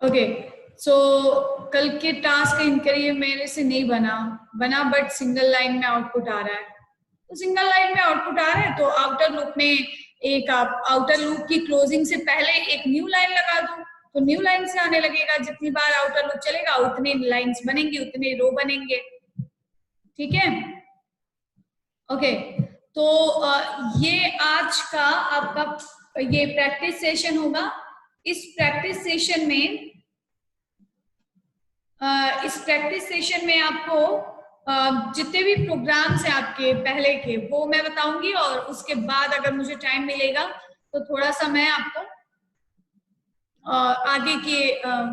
Okay, सो कल के task इनके मेरे से नहीं बना बट सिंगल लाइन में आउटपुट आ रहा है। तो सिंगल लाइन में आउटपुट आ रहा है तो आउटर लूप में एक आप आउटर लूप की क्लोजिंग से पहले एक न्यू लाइन लगा दो, तो न्यू लाइन से आने लगेगा। जितनी बार आउटर लूप चलेगा उतने लाइंस बनेंगी, उतने रो बनेंगे। ठीक है, ओके। तो ये आज का आपका ये प्रैक्टिस सेशन होगा। इस प्रैक्टिस सेशन में आपको जितने भी प्रोग्राम्स हैं आपके पहले के वो मैं बताऊंगी, और उसके बाद अगर मुझे टाइम मिलेगा तो थोड़ा सा मैं आपको आगे के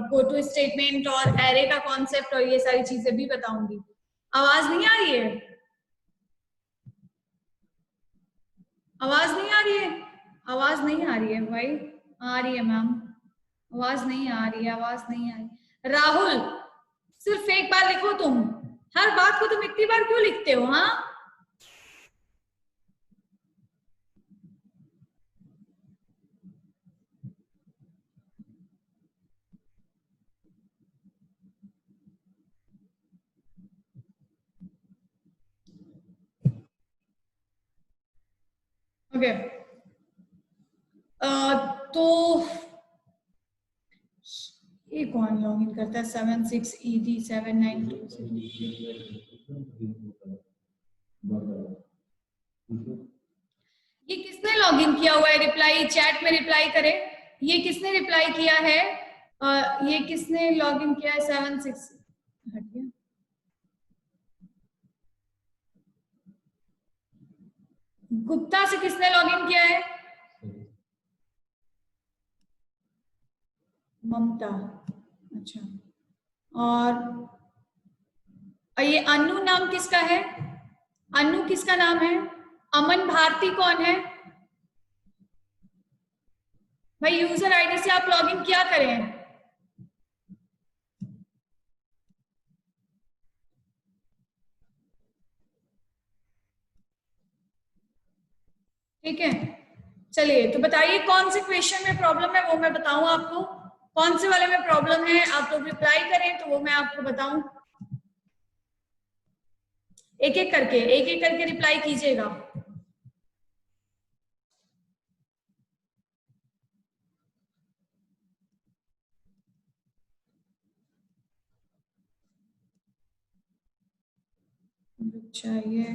गो टू स्टेटमेंट और एरे का कॉन्सेप्ट और ये सारी चीजें भी बताऊंगी। आवाज नहीं आ रही है? आवाज नहीं आ रही है? आवाज नहीं आ रही है भाई? आ रही है मैम, आवाज नहीं आ रही है, आवाज नहीं आ रही। राहुल, सिर्फ एक बार लिखो तुम, हर बात को तुम इतनी बार क्यों लिखते हो? हाँ, ओके। तो ये कौन लॉग इन करता है? 76ED792। ये किसने लॉग इन किया हुआ है? रिप्लाई चैट में रिप्लाई करे। ये किसने रिप्लाई किया है? ये किसने लॉग इन किया है? 76 हट गया। गुप्ता से किसने लॉग इन किया है? ममता, अच्छा। और ये अनु नाम किसका है? अनु किसका नाम है? अमन भारती कौन है भाई? यूजर आईडी से आप लॉगिन किया करें। ठीक है, चलिए तो बताइए कौन से क्वेश्चन में प्रॉब्लम है, वो मैं बताऊं आपको। कौन से वाले में प्रॉब्लम है आप लोग रिप्लाई करें तो वो मैं आपको बताऊं। एक एक करके रिप्लाई कीजिएगा। चाहिए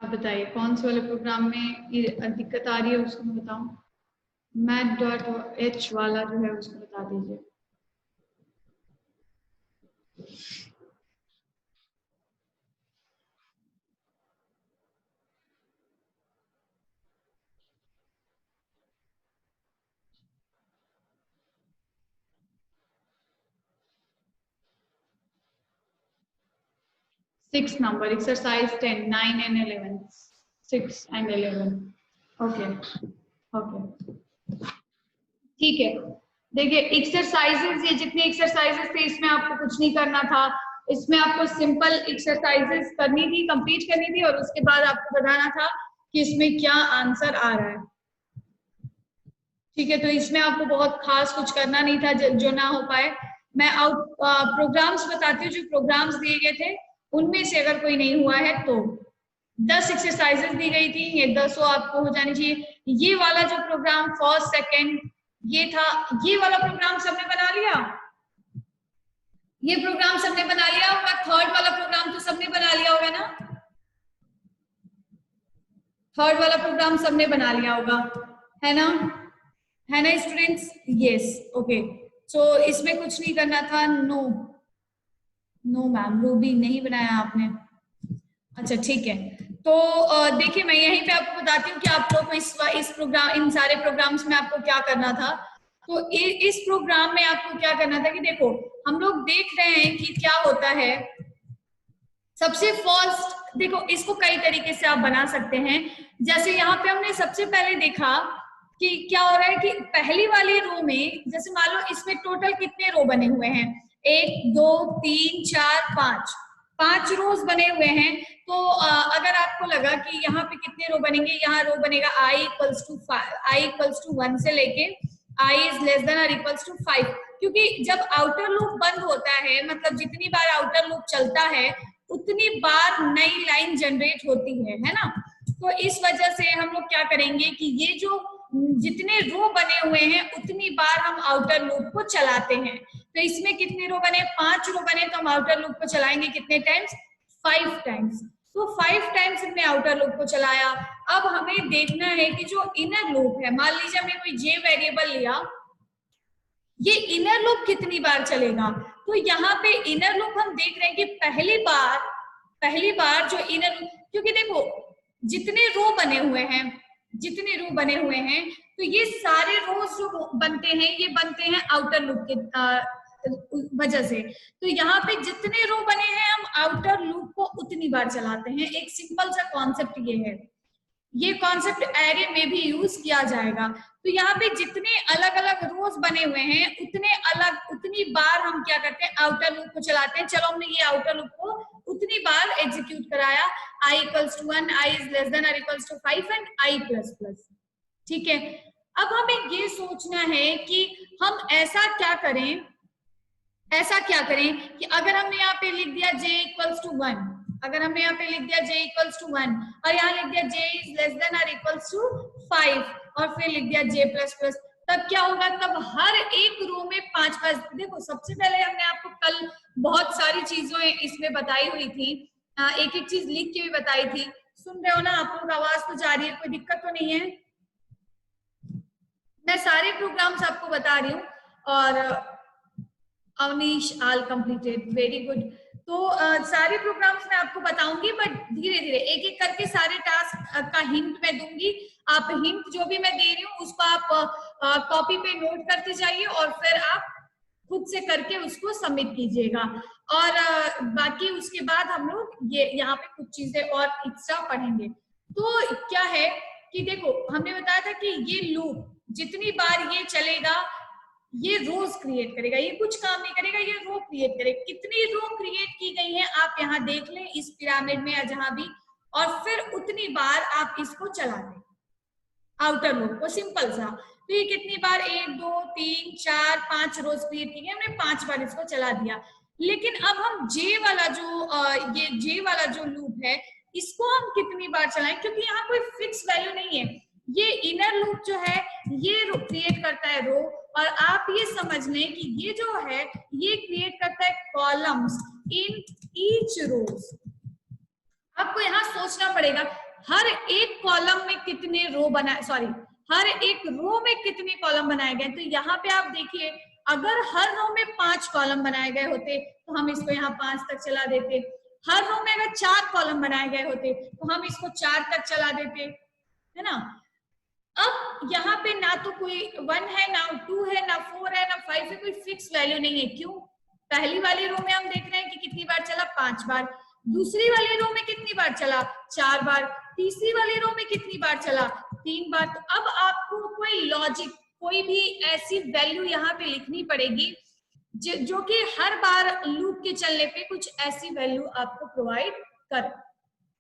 आप बताइए कौन से वाले प्रोग्राम में ये दिक्कत आ रही है, उसको मैं बताऊं। math.h वाला जो है उसको बता दीजिए। Six number exercise 10, 9 and 11, 6 and 11। Okay okay, ठीक है। देखिए एक्सरसाइजेस, ये जितने एक्सरसाइजेस थे इसमें आपको कुछ नहीं करना था। इसमें आपको सिंपल एक्सरसाइजेस करनी थी, कंप्लीट करनी थी, और उसके बाद आपको बताना था कि इसमें क्या आंसर आ रहा है। ठीक है, तो इसमें आपको बहुत खास कुछ करना नहीं था जो ना हो पाए। मैं प्रोग्राम्स बताती हूँ जो प्रोग्राम्स दिए गए थे, उनमें से अगर कोई नहीं हुआ है तो 10 एक्सरसाइजेस दी गई थी, ये 10 आपको हो जानी चाहिए। ये वाला जो प्रोग्राम फर्स्ट सेकंड ये था, ये वाला प्रोग्राम सबने बना लिया? ये प्रोग्राम सबने बना लिया होगा। थर्ड वाला प्रोग्राम तो सबने बना लिया होगा ना? थर्ड वाला प्रोग्राम सबने बना लिया होगा, है ना स्टूडेंट्स? Yes, okay. सो इसमें कुछ नहीं करना था। नो मैम, रूबी नहीं बनाया आपने। अच्छा ठीक है, तो देखिए मैं यहीं पे आपको बताती हूँ कि आप लोग को इस प्रोग्राम, इन सारे प्रोग्राम्स में आपको क्या करना था। तो इस प्रोग्राम में आपको क्या करना था कि देखो हम लोग देख रहे हैं कि क्या होता है। सबसे फर्स्ट देखो, इसको कई तरीके से आप बना सकते हैं। जैसे यहाँ पे हमने सबसे पहले देखा कि क्या हो रहा है कि पहली वाली रो में, जैसे मान लो इसमें टोटल कितने रो बने हुए हैं, 1 2 3 4 5 रोज बने हुए हैं। तो अगर आपको लगा कि यहाँ पे कितने रो बनेंगे, यहाँ रो बनेगा i इक्वल्स टू 1 से लेके i इज लेस देन और इक्वल्स टू 5, क्योंकि जब आउटर लूप बंद होता है, मतलब जितनी बार आउटर लूप चलता है उतनी बार नई लाइन जनरेट होती है ना। तो इस वजह से हम लोग क्या करेंगे कि ये जो जितने रो बने हुए हैं उतनी बार हम आउटर लूप को चलाते हैं। तो इसमें कितने रो बने, 5 रो बने, तो हम आउटर लूप को चलाएंगे कितने टाइम्स, 5 टाइम्स। तो 5 टाइम्स हमने आउटर लूप को चलाया। अब हमें देखना है कि जो इनर लूप है, मान लीजिए हमने कोई जे वेरिएबल लिया, ये इनर लूप कितनी बार चलेगा। तो यहाँ पे इनर लूप हम देख रहे हैं कि पहली बार जो इनर, क्योंकि देखो जितने रो बने हुए हैं तो ये सारे रोज जो बनते हैं ये बनते हैं आउटर लूप के वजह से। तो यहाँ पे जितने रो बने हैं हम आउटर लूप को उतनी बार चलाते हैं। एक सिंपल सा कॉन्सेप्ट ये है, ये कॉन्सेप्ट एरे में भी यूज किया जाएगा। तो यहाँ पे जितने अलग अलग रोज बने हुए हैं उतनी बार हम क्या करते हैं, आउटर लूप को चलाते हैं। चलो हमने ये आउटर लूप को उतनी बार एग्जीक्यूट कराया, i equals to 1, i is less than और equals to 5 and i plus plus. ठीक है, अब हमें ये सोचना है कि हम ऐसा क्या करें कि अगर हमने यहाँ पे लिख दिया j इक्वल्स टू 1, अगर हमने यहाँ पे लिख दिया j इक्वल्स टू 1 और यहाँ लिख दिया j इज लेस देन और इक्वल्स टू 5 और फिर लिख दिया j प्लस प्लस, तब क्या होगा, तब हर एक रो में 5 देखो सबसे पहले हमने आपको कल बहुत सारी चीजें इसमें बताई हुई थी, एक एक चीज लिख के भी बताई थी। सुन रहे हो ना आप लोग, आवाज तो जा रही है, कोई दिक्कत तो नहीं है? मैं सारे प्रोग्राम्स आपको बता रही हूँ। और अवनीश आल कंप्लीटेड, वेरी गुड। तो सारे प्रोग्राम्स मैं आपको बताऊंगी, बट धीरे धीरे एक एक करके सारे टास्क का हिंट मैं दूंगी। आप हिंट जो भी मैं दे रही हूँ उसको आप कॉपी पे नोट करते जाइए और फिर आप खुद से करके उसको सबमिट कीजिएगा। और बाकी उसके बाद हम लोग ये यहाँ पे कुछ चीजें और एक्स्ट्रा पढ़ेंगे। तो क्या है कि देखो हमने बताया था कि ये लूप जितनी बार ये चलेगा ये रोज क्रिएट करेगा, ये कुछ काम नहीं करेगा, ये रो क्रिएट करेगा। कितनी रो क्रिएट की गई है आप यहाँ देख लें इस पिरामिड में या जहां भी, और फिर उतनी बार आप इसको चला दें आउटर लूप को, सिंपल सा। तो ये कितनी बार, 1 2 3 4 5 रोज क्रिएट की, हमने 5 बार इसको चला दिया। लेकिन अब हम जे वाला जो लूप है इसको हम कितनी बार चलाएं, क्योंकि यहाँ कोई फिक्स वैल्यू नहीं है। ये इनर लूप जो है ये क्रिएट करता है रो, और आप ये समझ लें कि ये जो है ये क्रिएट करता है कॉलम्स इन ईच रोज। आपको यहाँ सोचना पड़ेगा हर एक कॉलम में कितने रो बनाए, सॉरी हर एक रो में कितने कॉलम बनाए गए। तो यहाँ पे आप देखिए अगर हर रो में 5 कॉलम बनाए गए होते तो हम इसको यहाँ 5 तक चला देते। हर रो में अगर 4 कॉलम बनाए गए होते तो हम इसको 4 तक चला देते, है ना। अब यहाँ पे ना तो कोई 1 है, ना 2 है, ना 4 है, ना 5 है, कोई फिक्स वैल्यू नहीं है। क्यों? पहली वाली रो में हम देख रहे हैं कि कितनी बार चला, 5 बार। दूसरी वाली रो में कितनी बार चला, 4 बार। तीसरी वाली रो में कितनी बार चला, 3 बार। तो अब आपको कोई लॉजिक, कोई भी ऐसी वैल्यू यहाँ पे लिखनी पड़ेगी जो कि हर बार लूप के चलने पे कुछ ऐसी वैल्यू आपको प्रोवाइड कर।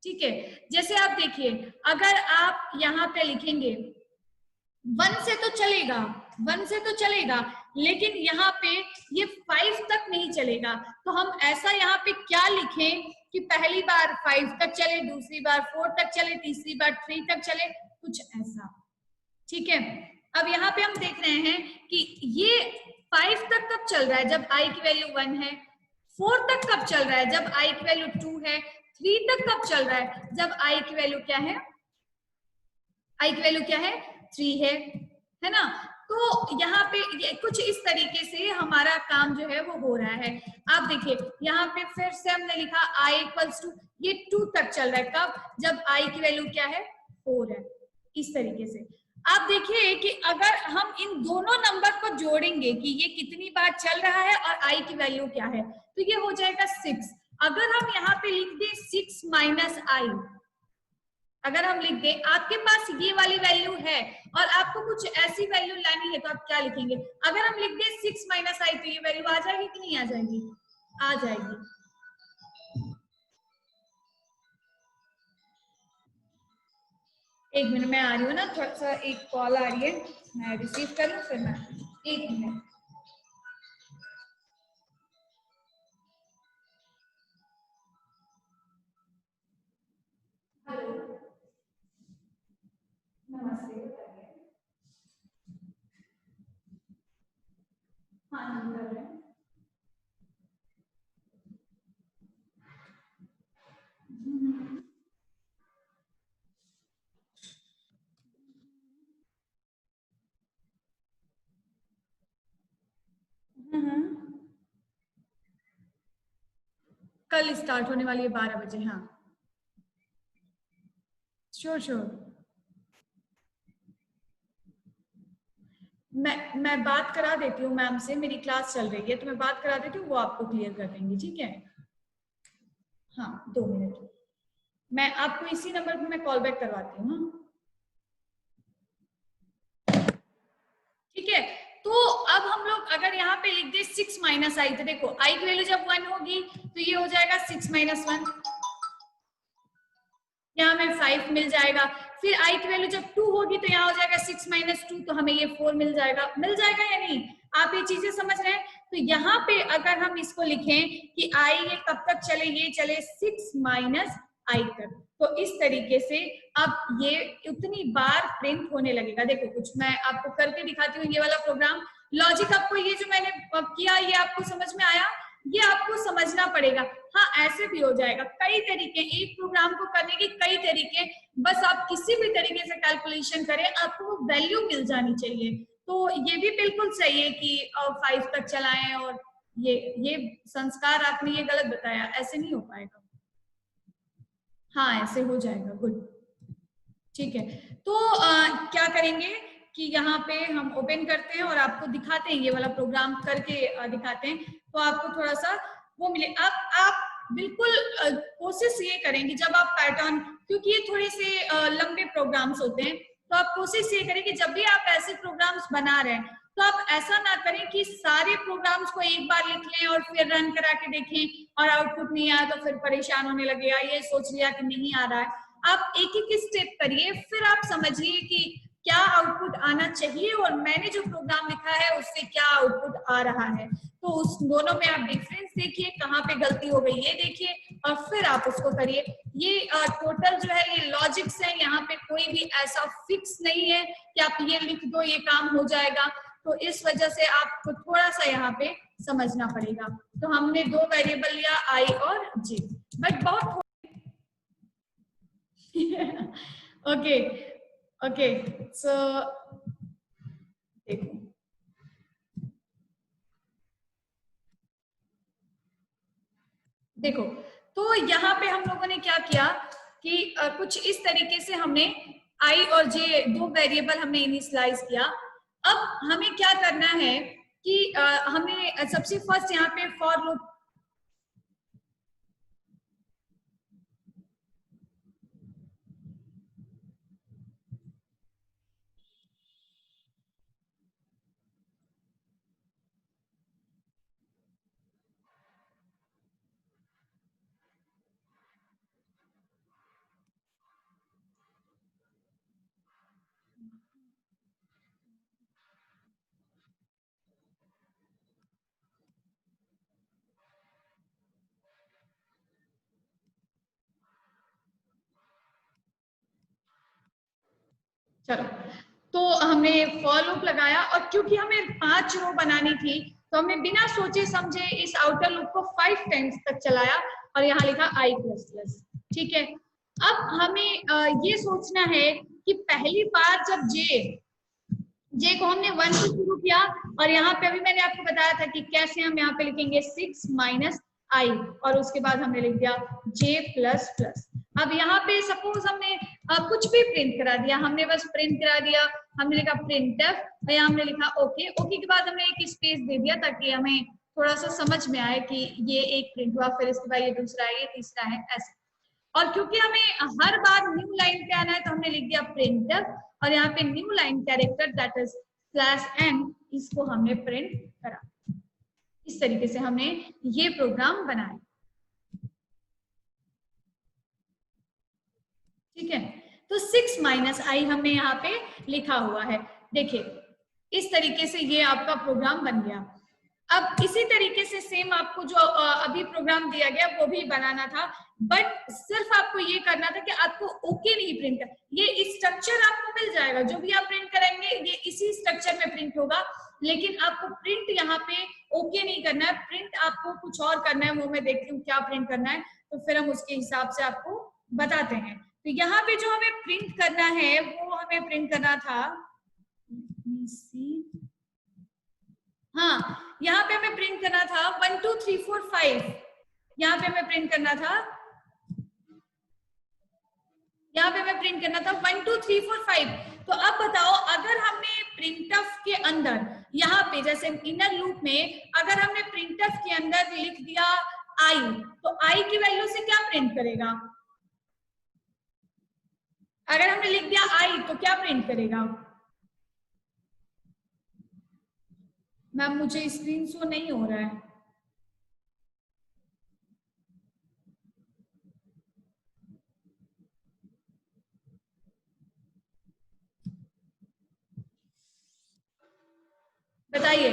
ठीक है, जैसे आप देखिए अगर आप यहाँ पे लिखेंगे 1 से तो चलेगा, लेकिन यहाँ पे ये 5 तक नहीं चलेगा। तो हम ऐसा यहाँ पे क्या लिखें कि पहली बार 5 तक चले, दूसरी बार 4 तक चले, तीसरी बार 3 तक चले, कुछ ऐसा। ठीक है, अब यहाँ पे हम देख रहे हैं कि ये 5 तक कब चल रहा है, जब i की वैल्यू 1 है। 4 तक कब चल रहा है, जब i की वैल्यू 2 है। 3 तक कब चल रहा है, जब i की वैल्यू क्या है, आई की वैल्यू क्या है 3 है ना। तो यहाँ पे कुछ इस तरीके से हमारा काम जो है वो हो रहा है। आप देखिए यहाँ पे फिर से हमने लिखा i इक्वल्स टू, ये 2 तक चल रहा है, कब, जब i की वैल्यू क्या है 4 है। इस तरीके से आप देखिए कि अगर हम इन दोनों नंबर को जोड़ेंगे कि ये कितनी बार चल रहा है और i की वैल्यू क्या है, तो ये हो जाएगा 6। अगर हम यहाँ पे लिख दें 6 माइनस आई, अगर हम लिख दें, आपके पास ये वाली वैल्यू है और आपको कुछ ऐसी वैल्यू लानी है, तो आप क्या लिखेंगे? अगर हम लिख दें 6 माइनस आई, तो ये वैल्यू आ जाएगी कि नहीं आ जाएगी? आ जाएगी। एक मिनट में आ रही हूँ ना, थोड़ा सा एक कॉल आ रही है, मैं रिसीव करूँ फिर मैं, एक मिनट। हेलो, नमस्ते। हाँ जी, कर रहे हैं। कल स्टार्ट होने वाली है 12 बजे। हाँ श्योर श्योर, मैं बात करा देती हूँ मैम से, मेरी क्लास चल रही है तो मैं बात करा देती हूँ, वो आपको क्लियर कर देंगी, ठीक है। हाँ 2 मिनट, मैं आपको इसी नंबर पे मैं कॉल बैक करवाती हूँ। ठीक है, तो अब हम लोग अगर यहाँ पे लिख दे 6 माइनस आई, तो देखो आई की वैल्यू जब 1 होगी तो ये हो जाएगा 6 माइनस 1, यहाँ हमें 5 मिल जाएगा। फिर आई की वैल्यू जब 2 होगी तो यहाँ हो जाएगा 6 माइनस 2, तो हमें ये 4 मिल जाएगा या नहीं? आप ये चीजें समझ रहे हैं? तो यहाँ पे अगर हम इसको लिखें कि आई ये कब तक चले, ये चले 6 माइनस आई तक, तो इस तरीके से अब ये उतनी बार प्रिंट होने लगेगा। देखो कुछ मैं आपको करके दिखाती हूँ, ये वाला प्रोग्राम लॉजिक आपको, ये जो मैंने किया ये आपको समझ में आया? ये आपको समझना पड़ेगा। हाँ ऐसे भी हो जाएगा, कई तरीके, एक प्रोग्राम को करने के कई तरीके, बस आप किसी भी तरीके से कैलकुलेशन करें, आपको वैल्यू मिल जानी चाहिए। तो ये भी बिल्कुल सही है कि 5 तक चलाएं, और ये संस्कार आपने ये गलत बताया, ऐसे नहीं हो पाएगा। हाँ ऐसे हो जाएगा, गुड, ठीक है। तो क्या करेंगे कि यहाँ पे हम ओपन करते हैं और आपको दिखाते हैं, ये वाला प्रोग्राम करके दिखाते हैं, तो आपको थोड़ा सा वो मिले। आप बिल्कुल कोशिश ये करें कि जब आप पैटर्न, क्योंकि ये थोड़े से लंबे प्रोग्राम्स होते हैं, तो आप कोशिश ये करें कि जब भी आप ऐसे प्रोग्राम्स बना रहे हैं तो आप ऐसा ना करें कि सारे प्रोग्राम्स को एक बार लिख लें और फिर रन करा के देखें और आउटपुट नहीं आया तो फिर परेशान होने लगेगा, ये सोच लिया कि नहीं आ रहा है। आप एक एक स्टेप करिए, फिर आप समझिए कि क्या आउटपुट आना चाहिए और मैंने जो प्रोग्राम लिखा है उससे क्या आउटपुट आ रहा है। तो उस दोनों में आप डिफरेंस देखिए, कहाँ पे गलती हो गई ये देखिए और फिर आप उसको करिए। ये टोटल जो है ये लॉजिक्स है, यहाँ पे कोई भी ऐसा फिक्स नहीं है कि आप ये लिख दो ये काम हो जाएगा। तो इस वजह से आपको थोड़ा सा यहाँ पे समझना पड़ेगा। तो हमने 2 वेरिएबल लिया आई और जे, बट बहुत ओके ओके, सो देखो देखो, तो यहाँ पे हम लोगों ने क्या किया कि कुछ इस तरीके से हमने आई और जे 2 वेरिएबल हमने इनिशियलाइज किया। अब हमें क्या करना है कि हमें सबसे फर्स्ट यहाँ पे फॉर लूप, चलो तो हमने फॉर लूप लगाया और क्योंकि हमें 5 रो बनानी थी तो हमने बिना सोचे समझे इस आउटर लूप को 5 टाइम्स तक चलाया और यहाँ लिखा i++, ठीक है। अब हमें ये सोचना है कि पहली बार जब जे को हमने 1 से शुरू किया, और यहाँ पे अभी मैंने आपको बताया था कि कैसे हम यहाँ पे लिखेंगे 6 माइनस आई, और उसके बाद हमने लिख दिया जे प्लस प्लस। अब यहाँ पे सपोज हमने कुछ भी प्रिंट करा दिया, हमने बस प्रिंट करा दिया, हमने लिखा प्रिंटफ, और यहाँ हमने लिखा ओके। ओके के बाद हमने एक स्पेस दे दिया ताकि हमें थोड़ा सा समझ में आए कि ये एक प्रिंट हुआ, फिर इसके बाद ये दूसरा है, ये तीसरा है, ऐसे। और क्योंकि हमें हर बार न्यू लाइन पे आना है तो हमने लिख दिया प्रिंटफ, और यहाँ पे new line character that is /n, इसको हमने प्रिंट करा। इस तरीके से हमने ये प्रोग्राम बनाया। ठीक है, तो 6 माइनस आई हमने यहाँ पे लिखा हुआ है। देखिए इस तरीके से ये आपका प्रोग्राम बन गया। अब इसी तरीके से सेम आपको जो अभी प्रोग्राम दिया गया वो भी बनाना था, बट सिर्फ आपको ये करना था कि आपको ओके नहीं प्रिंट कर, ये स्ट्रक्चर आपको मिल जाएगा, जो भी आप प्रिंट करेंगे ये इसी स्ट्रक्चर में प्रिंट होगा, लेकिन आपको प्रिंट यहाँ पे ओके नहीं करना है, प्रिंट आपको कुछ और करना है। वो मैं देखती हूँ क्या प्रिंट करना है, तो फिर हम उसके हिसाब से आपको बताते हैं। तो यहाँ पे जो हमें प्रिंट करना है वो हमें प्रिंट करना था, हाँ यहाँ पे हमें प्रिंट करना था 1 2 3 4 5, यहाँ पे हमें प्रिंट करना था, यहाँ पे हमें प्रिंट करना था 1 2 3 4 5। तो अब बताओ अगर हमने प्रिंटफ के अंदर यहाँ पे जैसे इनर लूप में अगर हमने प्रिंटफ के अंदर लिख दिया आई, तो आई की वैल्यू से क्या प्रिंट करेगा? अगर हमने लिख दिया आई तो क्या प्रिंट करेगा? मैम मुझे स्क्रीन शो नहीं हो रहा है। बताइए।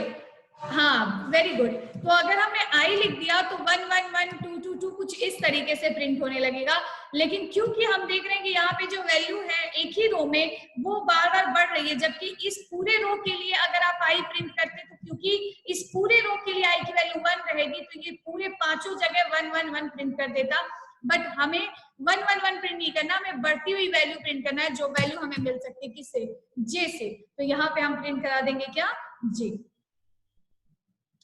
हाँ वेरी गुड। तो अगर हमने आई लिख दिया तो 1 1 1 2 2 2 कुछ इस तरीके से प्रिंट होने लगेगा, लेकिन क्योंकि हम देख रहे हैं कि यहाँ पे जो वैल्यू है एक ही रो में वो बार बार बढ़ रही है, जबकि इस पूरे रो के लिए अगर आप आई प्रिंट करते तो क्योंकि इस पूरे रो के लिए आई की वैल्यू 1 रहेगी तो ये पूरे पांचों जगह 1 1 1 प्रिंट कर देता, बट हमें 1 1 1 प्रिंट नहीं करना, हमें बढ़ती हुई वैल्यू प्रिंट करना है, जो वैल्यू हमें मिल सकती है किससे? जे से। तो यहाँ पे हम प्रिंट करा देंगे क्या? जे।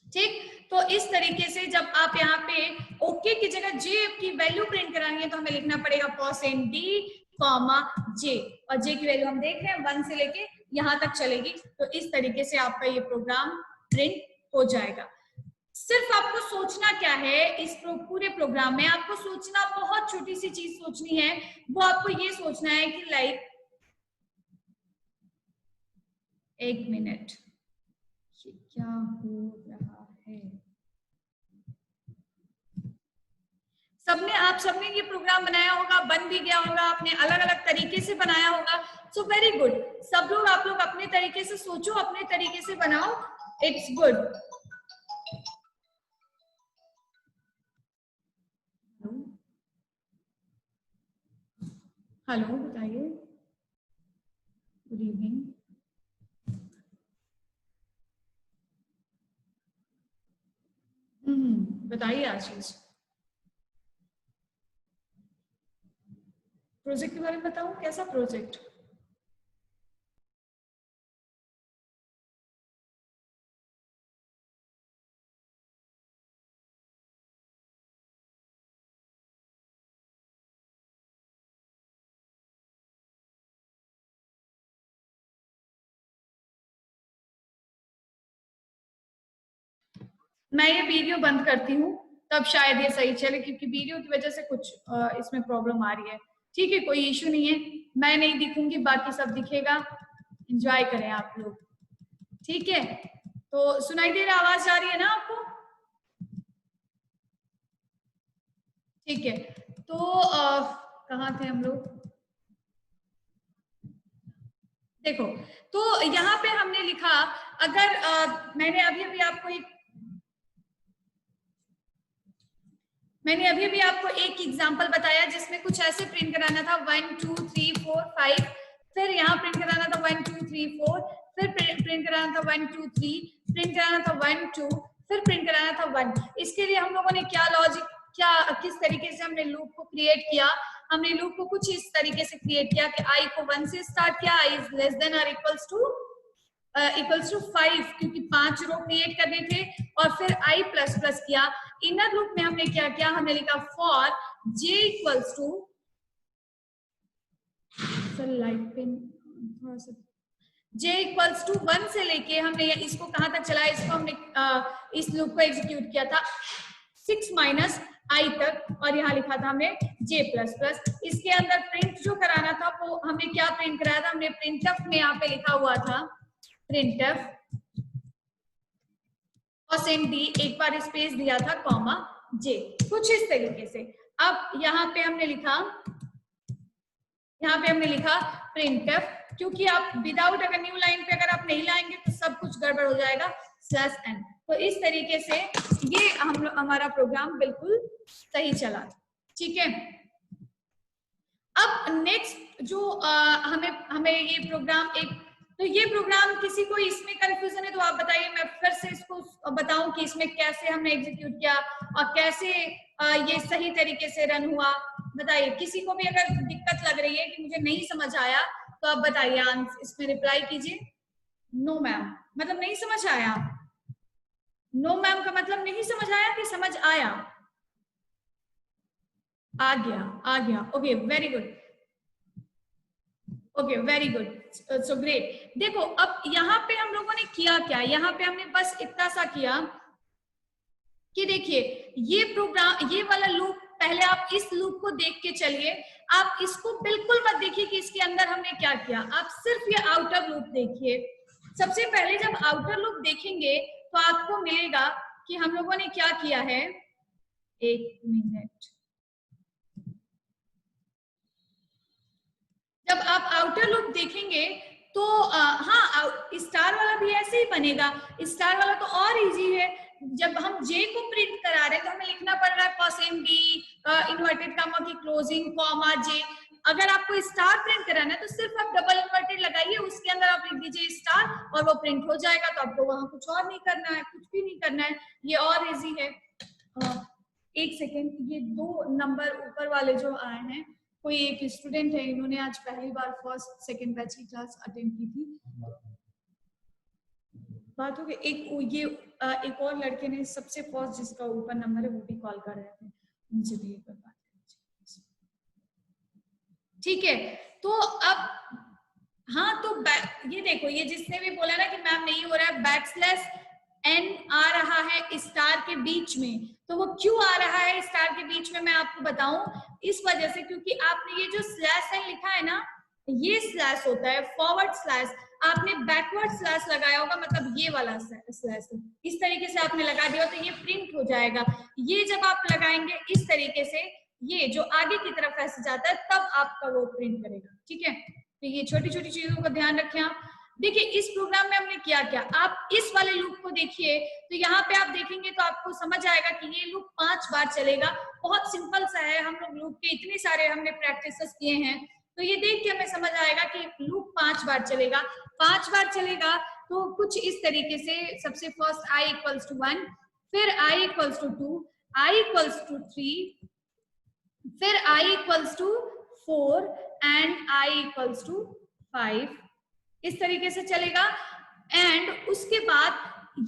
ठीक, तो इस तरीके से जब आप यहाँ पे ओके की जगह जे की वैल्यू प्रिंट कराएंगे तो हमें लिखना पड़ेगा % d, जे, और जे की वैल्यू हम देख रहे हैं 1 से लेके यहाँ तक चलेगी। तो इस तरीके से आपका ये प्रोग्राम प्रिंट हो जाएगा। सिर्फ आपको सोचना क्या है इस पूरे प्रोग्राम में, आपको सोचना बहुत छोटी सी चीज सोचनी है, वो आपको ये सोचना है कि लाइक, एक मिनट, ये क्या हो रहा है? सबने, आप सबने ये प्रोग्राम बनाया होगा, बन भी गया होगा, आपने अलग अलग तरीके से बनाया होगा, सो वेरी गुड। सब लोग, आप लोग अपने तरीके से सोचो, अपने तरीके से बनाओ, इट्स गुड। हेलो बताइए, गुड इवनिंग। बताइए आशीष, प्रोजेक्ट के बारे में बताओ, कैसा प्रोजेक्ट? मैं ये वीडियो बंद करती हूँ तब शायद ये सही चले, क्योंकि वीडियो की वजह से कुछ इसमें प्रॉब्लम आ रही है। ठीक है, कोई इश्यू नहीं है, मैं नहीं दिखूंगी, बाकी सब दिखेगा, एंजॉय करें आप लोग। ठीक है, तो सुनाई दे रहा, आवाज आ रही है ना आपको? ठीक है, तो कहाँ थे हम लोग? देखो, तो यहाँ पे हमने लिखा, अगर मैंने अभी अभी आपको एक एग्जांपल बताया जिसमें कुछ ऐसे प्रिंट कराना था 1 2 3 4 5, फिर यहाँ प्रिंट कराना था 1 2 3 4, फिर प्रिंट कराना था 1 2 3, प्रिंट कराना था 1 2, फिर प्रिंट कराना था 1। इसके लिए हम लोगों ने क्या लॉजिक, क्या किस तरीके से हमने लूप को क्रिएट किया, हमने लूप को कुछ इस तरीके से क्रिएट किया कि i को 1 से स्टार्ट किया, i इज लेस देन और इक्वल्स टू 5 क्योंकि 5 रो क्रिएट करने थे, और फिर i प्लस प्लस किया। इनर लूप में हमने क्या किया, हमने लिखा for j equals to, light pen थोड़ा सा, j इक्वल्स टू 1 से लेके हमने इसको कहां तक चलाया, इसको हमने इस लूप को एग्जीक्यूट किया था 6 माइनस i तक, और यहाँ लिखा था हमने j प्लस प्लस। इसके अंदर प्रिंट जो कराना था वो हमने क्या प्रिंट कराया था, हमने प्रिंटफ में यहाँ पे लिखा हुआ था प्रिंटफ और सेम d, एक बार स्पेस दिया था कॉमा j, कुछ इस तरीके से। अब यहाँ पे हमने लिखा प्रिंटफ, क्योंकि आप विदाउट अगर न्यू लाइन पे अगर आप नहीं लाएंगे तो सब कुछ गड़बड़ हो जाएगा, /n। तो इस तरीके से ये हमारा प्रोग्राम बिल्कुल सही चला, ठीक है। अब नेक्स्ट जो हमें ये प्रोग्राम तो ये प्रोग्राम किसी को इसमें कंफ्यूजन है तो आप बताइए, मैं फिर से इसको बताऊं कि इसमें कैसे हमने एग्जीक्यूट किया और कैसे ये सही तरीके से रन हुआ। बताइए, किसी को भी अगर दिक्कत लग रही है कि मुझे नहीं समझ आया तो आप बताइए, इसमें रिप्लाई कीजिए। नो मैम मतलब नहीं समझ आया, नो मैम का मतलब नहीं समझ आया कि समझ आया? आ गया। Okay very good, okay very good, so great. देखो अब यहाँ पे हम लोगों ने किया क्या, यहाँ पे हमने बस इतना सा किया कि देखिए ये प्रोग्राम, ये वाला लूप, पहले आप इस लूप को देख के चलिए, आप इसको बिल्कुल मत देखिए कि इसके अंदर हमने क्या किया, आप सिर्फ ये आउटर लूप देखिए। सबसे पहले जब आउटर लूप देखेंगे तो आपको मिलेगा कि हम लोगों ने क्या किया है, एक मिनट, जब आप आउटर लूप देखेंगे तो हाँ स्टार वाला भी ऐसे ही बनेगा। स्टार वाला तो और इजी है, जब हम j को प्रिंट करा रहे हैं तो हमें लिखना पड़ रहा है cosine d इन्वर्टेड कॉमा की क्लोजिंग कॉमा j। अगर आपको स्टार प्रिंट कराना है तो सिर्फ आप डबल इन्वर्टेड लगाइए, उसके अंदर आप लिख दीजिए स्टार और वो प्रिंट हो जाएगा। तो आपको वहां कुछ और नहीं करना है, कुछ भी नहीं करना है, ये और इजी है। एक सेकेंड, ये 2 नंबर ऊपर वाले जो आए हैं, कोई एक स्टूडेंट है, इन्होंने आज पहली बार फर्स्ट सेकंड बैच की क्लास अटेंड की थी, बात हो गई। एक और लड़के ने सबसे फर्स्ट जिसका ऊपर नंबर है वो भी कॉल कर रहे थे, उनसे भी एक बार बात है, ठीक है। तो अब हाँ, तो ये देखो, ये जिसने भी बोला ना कि मैम नहीं हो रहा है, \n आ रहा है स्टार के बीच में, तो वो क्यों आ रहा है स्टार के बीच में मैं आपको बताऊं, इस वजह से क्योंकि आपने ये जो /n लिखा है ना, ये स्लैश होता है फॉरवर्ड स्लैश, आपने बैकवर्ड स्लैश लगाया होगा, मतलब ये वाला स्लैश इस तरीके से आपने लगा दिया तो ये प्रिंट हो जाएगा। ये जब आप लगाएंगे इस तरीके से, ये जो आगे की तरफ ऐसे जाता है, तब आपका वो प्रिंट करेगा, ठीक है। तो ये छोटी छोटी चीजों का ध्यान रखें आप। देखिए इस प्रोग्राम में हमने क्या क्या, आप इस वाले लूप को देखिए, तो यहाँ पे आप देखेंगे तो आपको समझ आएगा कि ये लूप 5 बार चलेगा। बहुत सिंपल सा है, हम लोग लूप के इतने सारे हमने प्रैक्टिस किए हैं, तो ये देख के हमें समझ आएगा कि लूप 5 बार चलेगा। 5 बार चलेगा तो कुछ इस तरीके से, सबसे फर्स्ट i इक्वल्स टू 1, फिर i equals to 2, i equals to 3, फिर i equals to 4 and i equals to 5, इस तरीके से चलेगा। एंड उसके बाद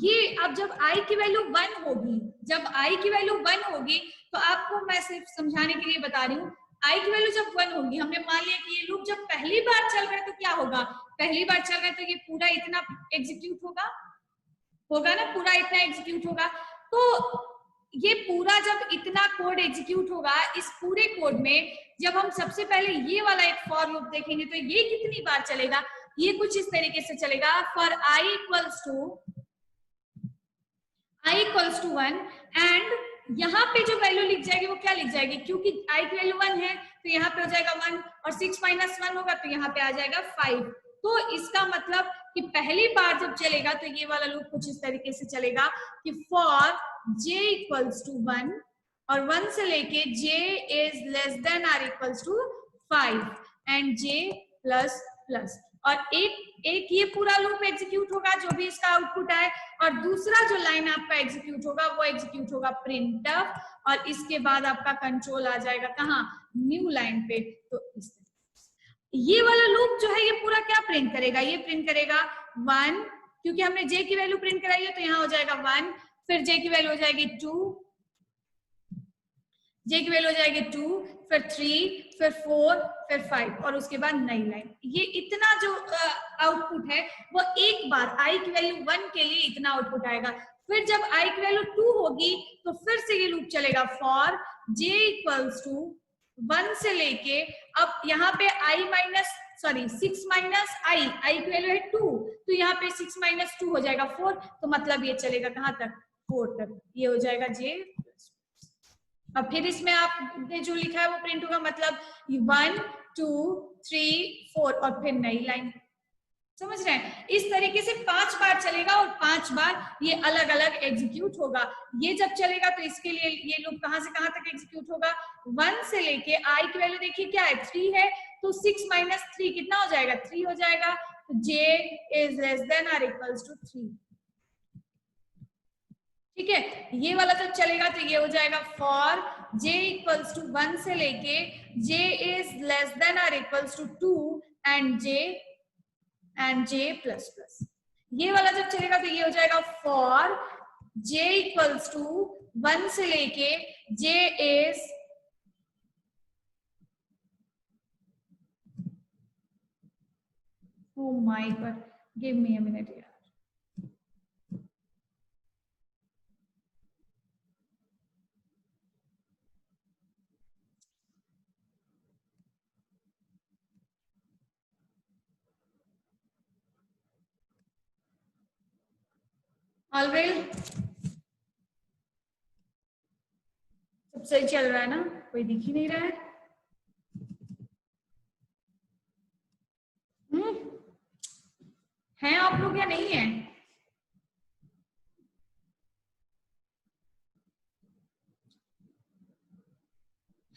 ये अब जब i की वैल्यू 1 होगी, जब i की वैल्यू 1 होगी, तो आपको मैं सिर्फ समझाने के लिए बता रही हूँ, i की वैल्यू जब 1 होगी, हमने मान लिया कि ये लूप जब पहली बार चल रहा है तो क्या होगा, पहली बार चल रहा है तो ये पूरा इतना एग्जीक्यूट होगा ना, पूरा इतना एग्जीक्यूट होगा। तो ये पूरा जब इतना कोड एग्जीक्यूट होगा, इस पूरे कोड में जब हम सबसे पहले ये वाला एक फॉर लूप देखेंगे तो ये कितनी बार चलेगा, ये कुछ इस तरीके से चलेगा, for i equals to 1 and यहाँ पे जो वैल्यू लिख जाएगी वो क्या लिख जाएगी, क्योंकि i की वैल्यू 1 है तो यहाँ पे हो जाएगा 1 और 6 माइनस 1 होगा तो यहाँ पे आ जाएगा 5। तो इसका मतलब कि पहली बार जब चलेगा तो ये वाला लूप कुछ इस तरीके से चलेगा कि फॉर j इक्वल्स टू 1 और 1 से लेके j is less than or equals to 5 and j plus plus. और एक ये पूरा लूप एग्जीक्यूट होगा जो भी इसका आउटपुट आए, और दूसरा जो लाइन आपका एग्जीक्यूट होगा वो एग्जीक्यूट होगा printf, और इसके बाद आपका कंट्रोल आ जाएगा कहाँ, न्यू लाइन पे। तो इस ये वाला लूप जो है ये पूरा क्या प्रिंट करेगा, ये प्रिंट करेगा 1, क्योंकि हमने j की वैल्यू प्रिंट कराई है तो यहाँ हो जाएगा 1, फिर j की वैल्यू हो जाएगी 2, j की वैल्यू हो जाएगी 2, फिर 3, फिर 4, फिर 5, और उसके बाद नई लाइन। ये इतना जो आउटपुट है वो एक बार i की वैल्यू 1 के लिए इतना आउटपुट आएगा। फिर जब i की वैल्यू 2 होगी तो फिर से ये लूप चलेगा फॉर j इक्वल्स टू 1 से लेके, अब यहाँ पे सिक्स माइनस आई की वैल्यू है 2, तो यहाँ पे 6 माइनस 2 हो जाएगा 4, तो मतलब ये चलेगा कहाँ तक, 4 तक, ये हो जाएगा j। अब फिर इसमें आपने जो लिखा है वो प्रिंट होगा, मतलब 1 2 3 4 और फिर नई लाइन। समझ रहे हैं, इस तरीके से 5 बार चलेगा और 5 बार ये अलग अलग एग्जीक्यूट होगा। ये जब चलेगा तो इसके लिए ये लूप कहां से कहां तक एग्जीक्यूट होगा, 1 से लेके आई की वैल्यू देखिए क्या है 3 है, तो 6 माइनस 3 कितना हो जाएगा, 3 हो जाएगा। तो j is less than or equals to 3। ठीक है, ये वाला जब चलेगा तो ये हो जाएगा फॉर j इक्वल्स टू 1 से लेके j is less than or equals to 2 and j plus plus. ये वाला जब चलेगा तो ये हो जाएगा फॉर j इक्वल्स टू 1 से लेके j is oh my god, give me a minute here. All well, सब सही चल रहा है ना, कोई दिख ही नहीं रहा है। हैं आप लोग या नहीं है?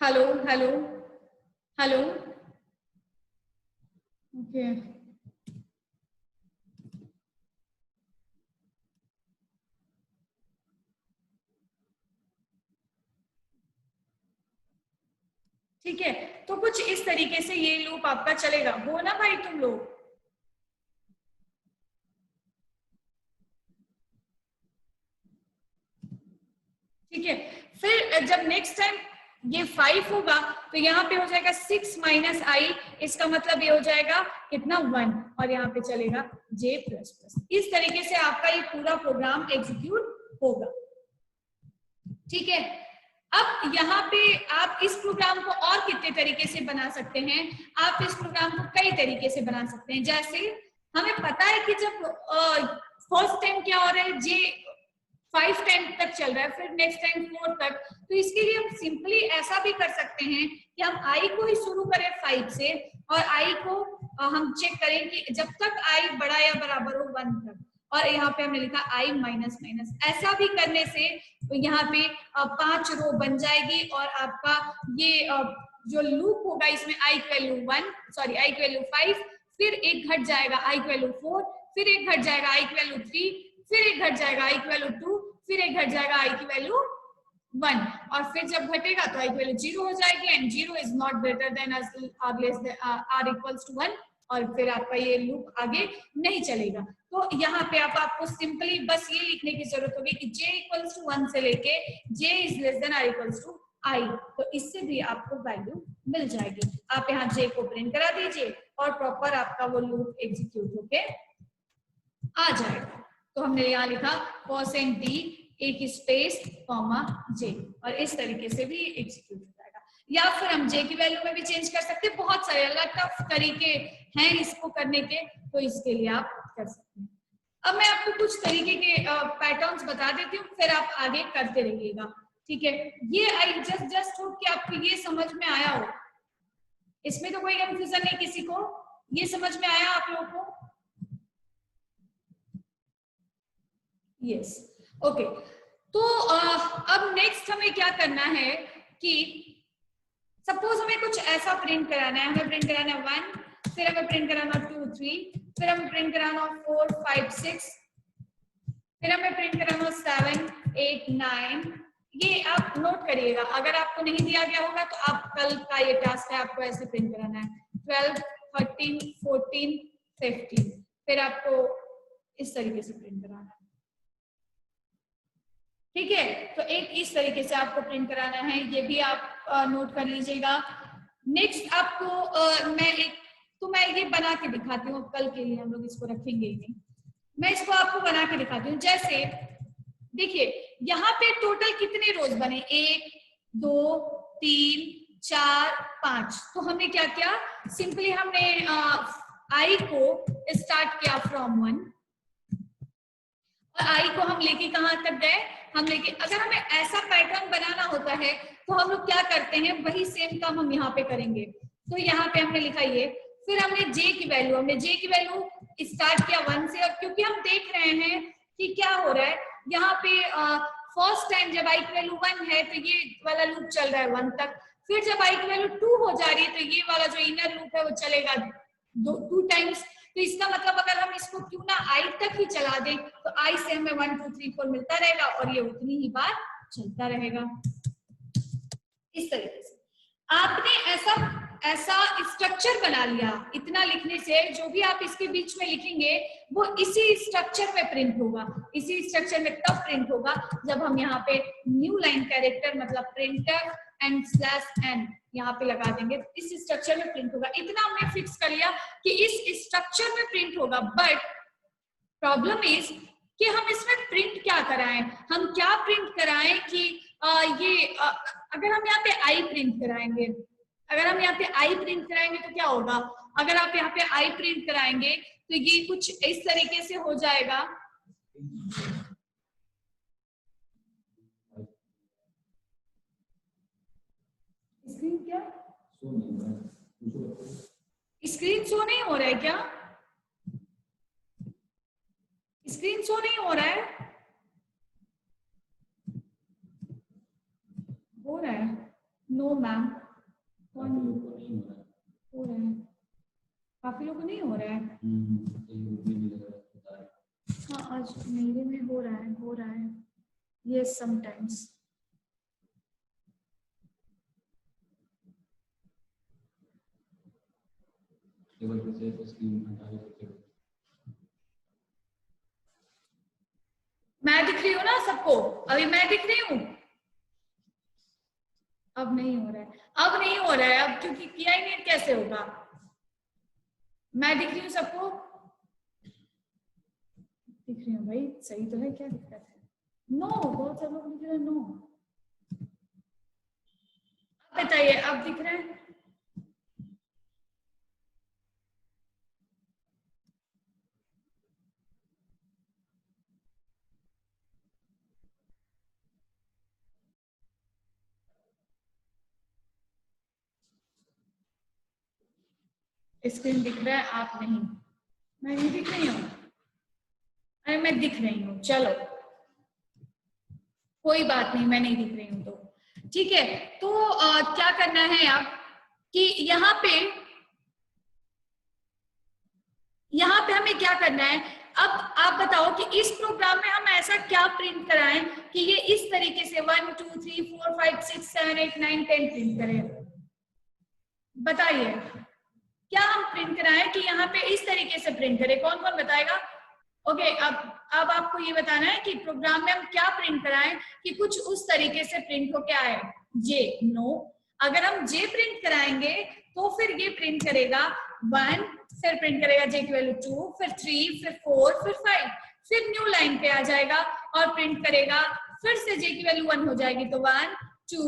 हेलो हेलो हेलो, ओके ठीक है, तो कुछ इस तरीके से ये लूप आपका चलेगा, हो ना भाई तुम लोग? ठीक है, फिर जब नेक्स्ट टाइम ये 5 होगा तो यहाँ पे हो जाएगा 6 माइनस आई, इसका मतलब ये हो जाएगा कितना 1, और यहाँ पे चलेगा j प्लस प्लस। इस तरीके से आपका ये पूरा प्रोग्राम एग्जीक्यूट होगा। ठीक है, अब यहाँ पे आप इस प्रोग्राम को और कितने तरीके से बना सकते हैं, आप इस प्रोग्राम को कई तरीके से बना सकते हैं। जैसे हमें पता है कि जब फर्स्ट टाइम क्या हो रहा है, j 5 टाइम तक चल रहा है, फिर नेक्स्ट टाइम 4 तक, तो इसके लिए हम सिंपली ऐसा भी कर सकते हैं कि हम i को ही शुरू करें 5 से, और i को हम चेक करें कि जब तक i बड़ा या बराबर हो 1 तक, और यहाँ पे हमने लिखा i माइनस माइनस। ऐसा भी करने से यहाँ पे 5 रो बन जाएगी, और आपका ये जो लूप होगा इसमें i की वैल्यू 1 i की वैल्यू 5, फिर एक घट जाएगा i की वैल्यू 4, फिर एक घट जाएगा i की वैल्यू 3, फिर एक घट जाएगा i की वैल्यू 2, फिर एक घट जाएगा i की वैल्यू 1, और फिर जब घटेगा तो i की वैल्यू 0 हो जाएगी, and 0 is not greater than r equals to 1, और फिर आपका ये लूप आगे नहीं चलेगा। तो यहाँ पे आपको सिंपली बस ये लिखने की जरूरत होगी कि j इक्वल्स टू 1 से लेके j is less than r equals to i, तो इससे भी आपको वैल्यू मिल जाएगी। आप यहाँ j को प्रिंट करा दीजिए और प्रॉपर आपका वो लूप एग्जीक्यूट होके आ जाएगा। तो हमने यहाँ लिखा %d एक स्पेस कॉमा j, और इस तरीके से भी एग्जीक्यूट हो जाएगा। या फिर हम j की वैल्यू में भी चेंज कर सकते हैं, बहुत सारे अलग टफ तरीके हैं इसको करने के, तो इसके लिए आप कर सकते हैं। अब मैं आपको कुछ तरीके के पैटर्न्स बता देती हूँ, फिर आप आगे करते रहिएगा। ठीक है, ये आई जस्ट होप कि आपको ये समझ में आया हो, इसमें तो कोई कंफ्यूजन नहीं किसी को, ये समझ में आया आप लोगों को? Yes, okay. तो अब नेक्स्ट हमें क्या करना है कि सपोज हमें कुछ ऐसा प्रिंट कराना है, हमें प्रिंट कराना है 1 फिर हमें प्रिंट कराना 2 3, फिर हमें प्रिंट कराना 4 5 6, फिर हमें प्रिंट कराना 7 8 9। ये आप नोट करिएगा, अगर आपको नहीं दिया गया होगा तो आप कल का ये टास्क है, आपको ऐसे प्रिंट कराना है 12 13 14 15, फिर आपको इस तरीके से प्रिंट कराना है। ठीक है, तो एक इस तरीके से आपको प्रिंट कराना है, ये भी आप नोट कर लीजिएगा। नेक्स्ट आपको मैं ये बना के दिखाती हूँ, कल के लिए हम लोग इसको रखेंगे ही नहीं, मैं इसको आपको बना के दिखाती हूँ। जैसे देखिए यहाँ पे टोटल कितने रोज बने, 1 2 3 4 5। तो हमने क्या किया, सिंपली हमने आई को स्टार्ट किया फ्रॉम 1 और आई को हम लेके कहां तक गए, हम लेके, अगर हमें ऐसा पैटर्न बनाना होता है तो हम लोग क्या करते हैं, वही सेम काम हम यहाँ पे करेंगे। तो यहाँ पे हमने लिखा ये, फिर हमने जे की वैल्यू स्टार्ट किया 1 से, और क्योंकि हम देख रहे हैं कि क्या हो रहा है यहाँ पे, फर्स्ट टाइम जब आई की वैल्यू 1 है तो ये वाला लूप चल रहा है 1 तक, फिर जब आई की वैल्यू 2 हो जा रही है तो ये वाला जो इनर लूप है वो चलेगा 2 टाइम्स। तो इसका मतलब अगर हम इसको क्यों ना आई तक ही चला दें तो आई से हमें 1 2 3 4 मिलता रहेगा और ये उतनी ही बार चलता रहेगा। इस तरीके से आपने ऐसा स्ट्रक्चर बना लिया, इतना लिखने से जो भी आप इसके बीच में लिखेंगे वो इसी स्ट्रक्चर में प्रिंट होगा, इसी स्ट्रक्चर में तब प्रिंट होगा जब हम यहाँ पे न्यू लाइन कैरेक्टर मतलब प्रिंटर एंड /n यहाँ पे लगा देंगे, इस स्ट्रक्चर में प्रिंट होगा। इतना हमने फिक्स कर लिया कि इस स्ट्रक्चर में प्रिंट होगा, बट प्रॉब्लम इज कि हम इसमें प्रिंट क्या कराएं, हम क्या प्रिंट कराएं कि अगर हम यहाँ पे आई प्रिंट कराएंगे, तो क्या होगा, अगर आप यहाँ पे आई प्रिंट कराएंगे तो ये कुछ इस तरीके से हो जाएगा। स्क्रीन क्या स्क्रीन शो नहीं हो रहा है क्या, स्क्रीन शो नहीं हो रहा है, हो रहा है, नो मैम, कौन हो रहा है, काफी लोगों को नहीं हो रहा है। हाँ आज मेरे में हो रहा है यस समटाइम्स। मैं दिख रही हूँ ना सबको, अभी मैं दिख रही हूँ, अब नहीं हो रहा है, अब क्योंकि किया ही नहीं कैसे होगा, मैं दिख रही हूँ सबको, दिख रही हूँ भाई, सही तो है, क्या दिक्कत है, नो बहुत सब लोग दिख रहे हैं, नो बताइए अब दिख रहे हैं, स्क्रीन दिख रहा है, आप नहीं, मैं नहीं दिख रही हूँ, अरे मैं दिख रही हूँ, चलो कोई बात नहीं, मैं नहीं दिख रही हूँ तो ठीक है। तो क्या करना है आप कि यहाँ पे हमें क्या करना है, अब आप बताओ कि इस प्रोग्राम में हम ऐसा क्या प्रिंट कराएं कि ये इस तरीके से 1 2 3 4 5 6 7 8 9 10 प्रिंट करें, बताइए क्या हम प्रिंट कराएं कि यहाँ पे इस तरीके से प्रिंट करें, कौन कौन बताएगा। ओके, अब आपको ये बताना है कि प्रोग्राम में हम क्या प्रिंट कराएं कि कुछ उस तरीके से प्रिंट हो क्या है, जे, नो, अगर हम जे प्रिंट कराएंगे तो फिर ये प्रिंट करेगा 1, फिर प्रिंट करेगा जे की वैल्यू 2, फिर 3, फिर 4, फिर 5, फिर न्यू लाइन पे आ जाएगा और प्रिंट करेगा, फिर से जे की वैल्यू 1 हो जाएगी तो 1 2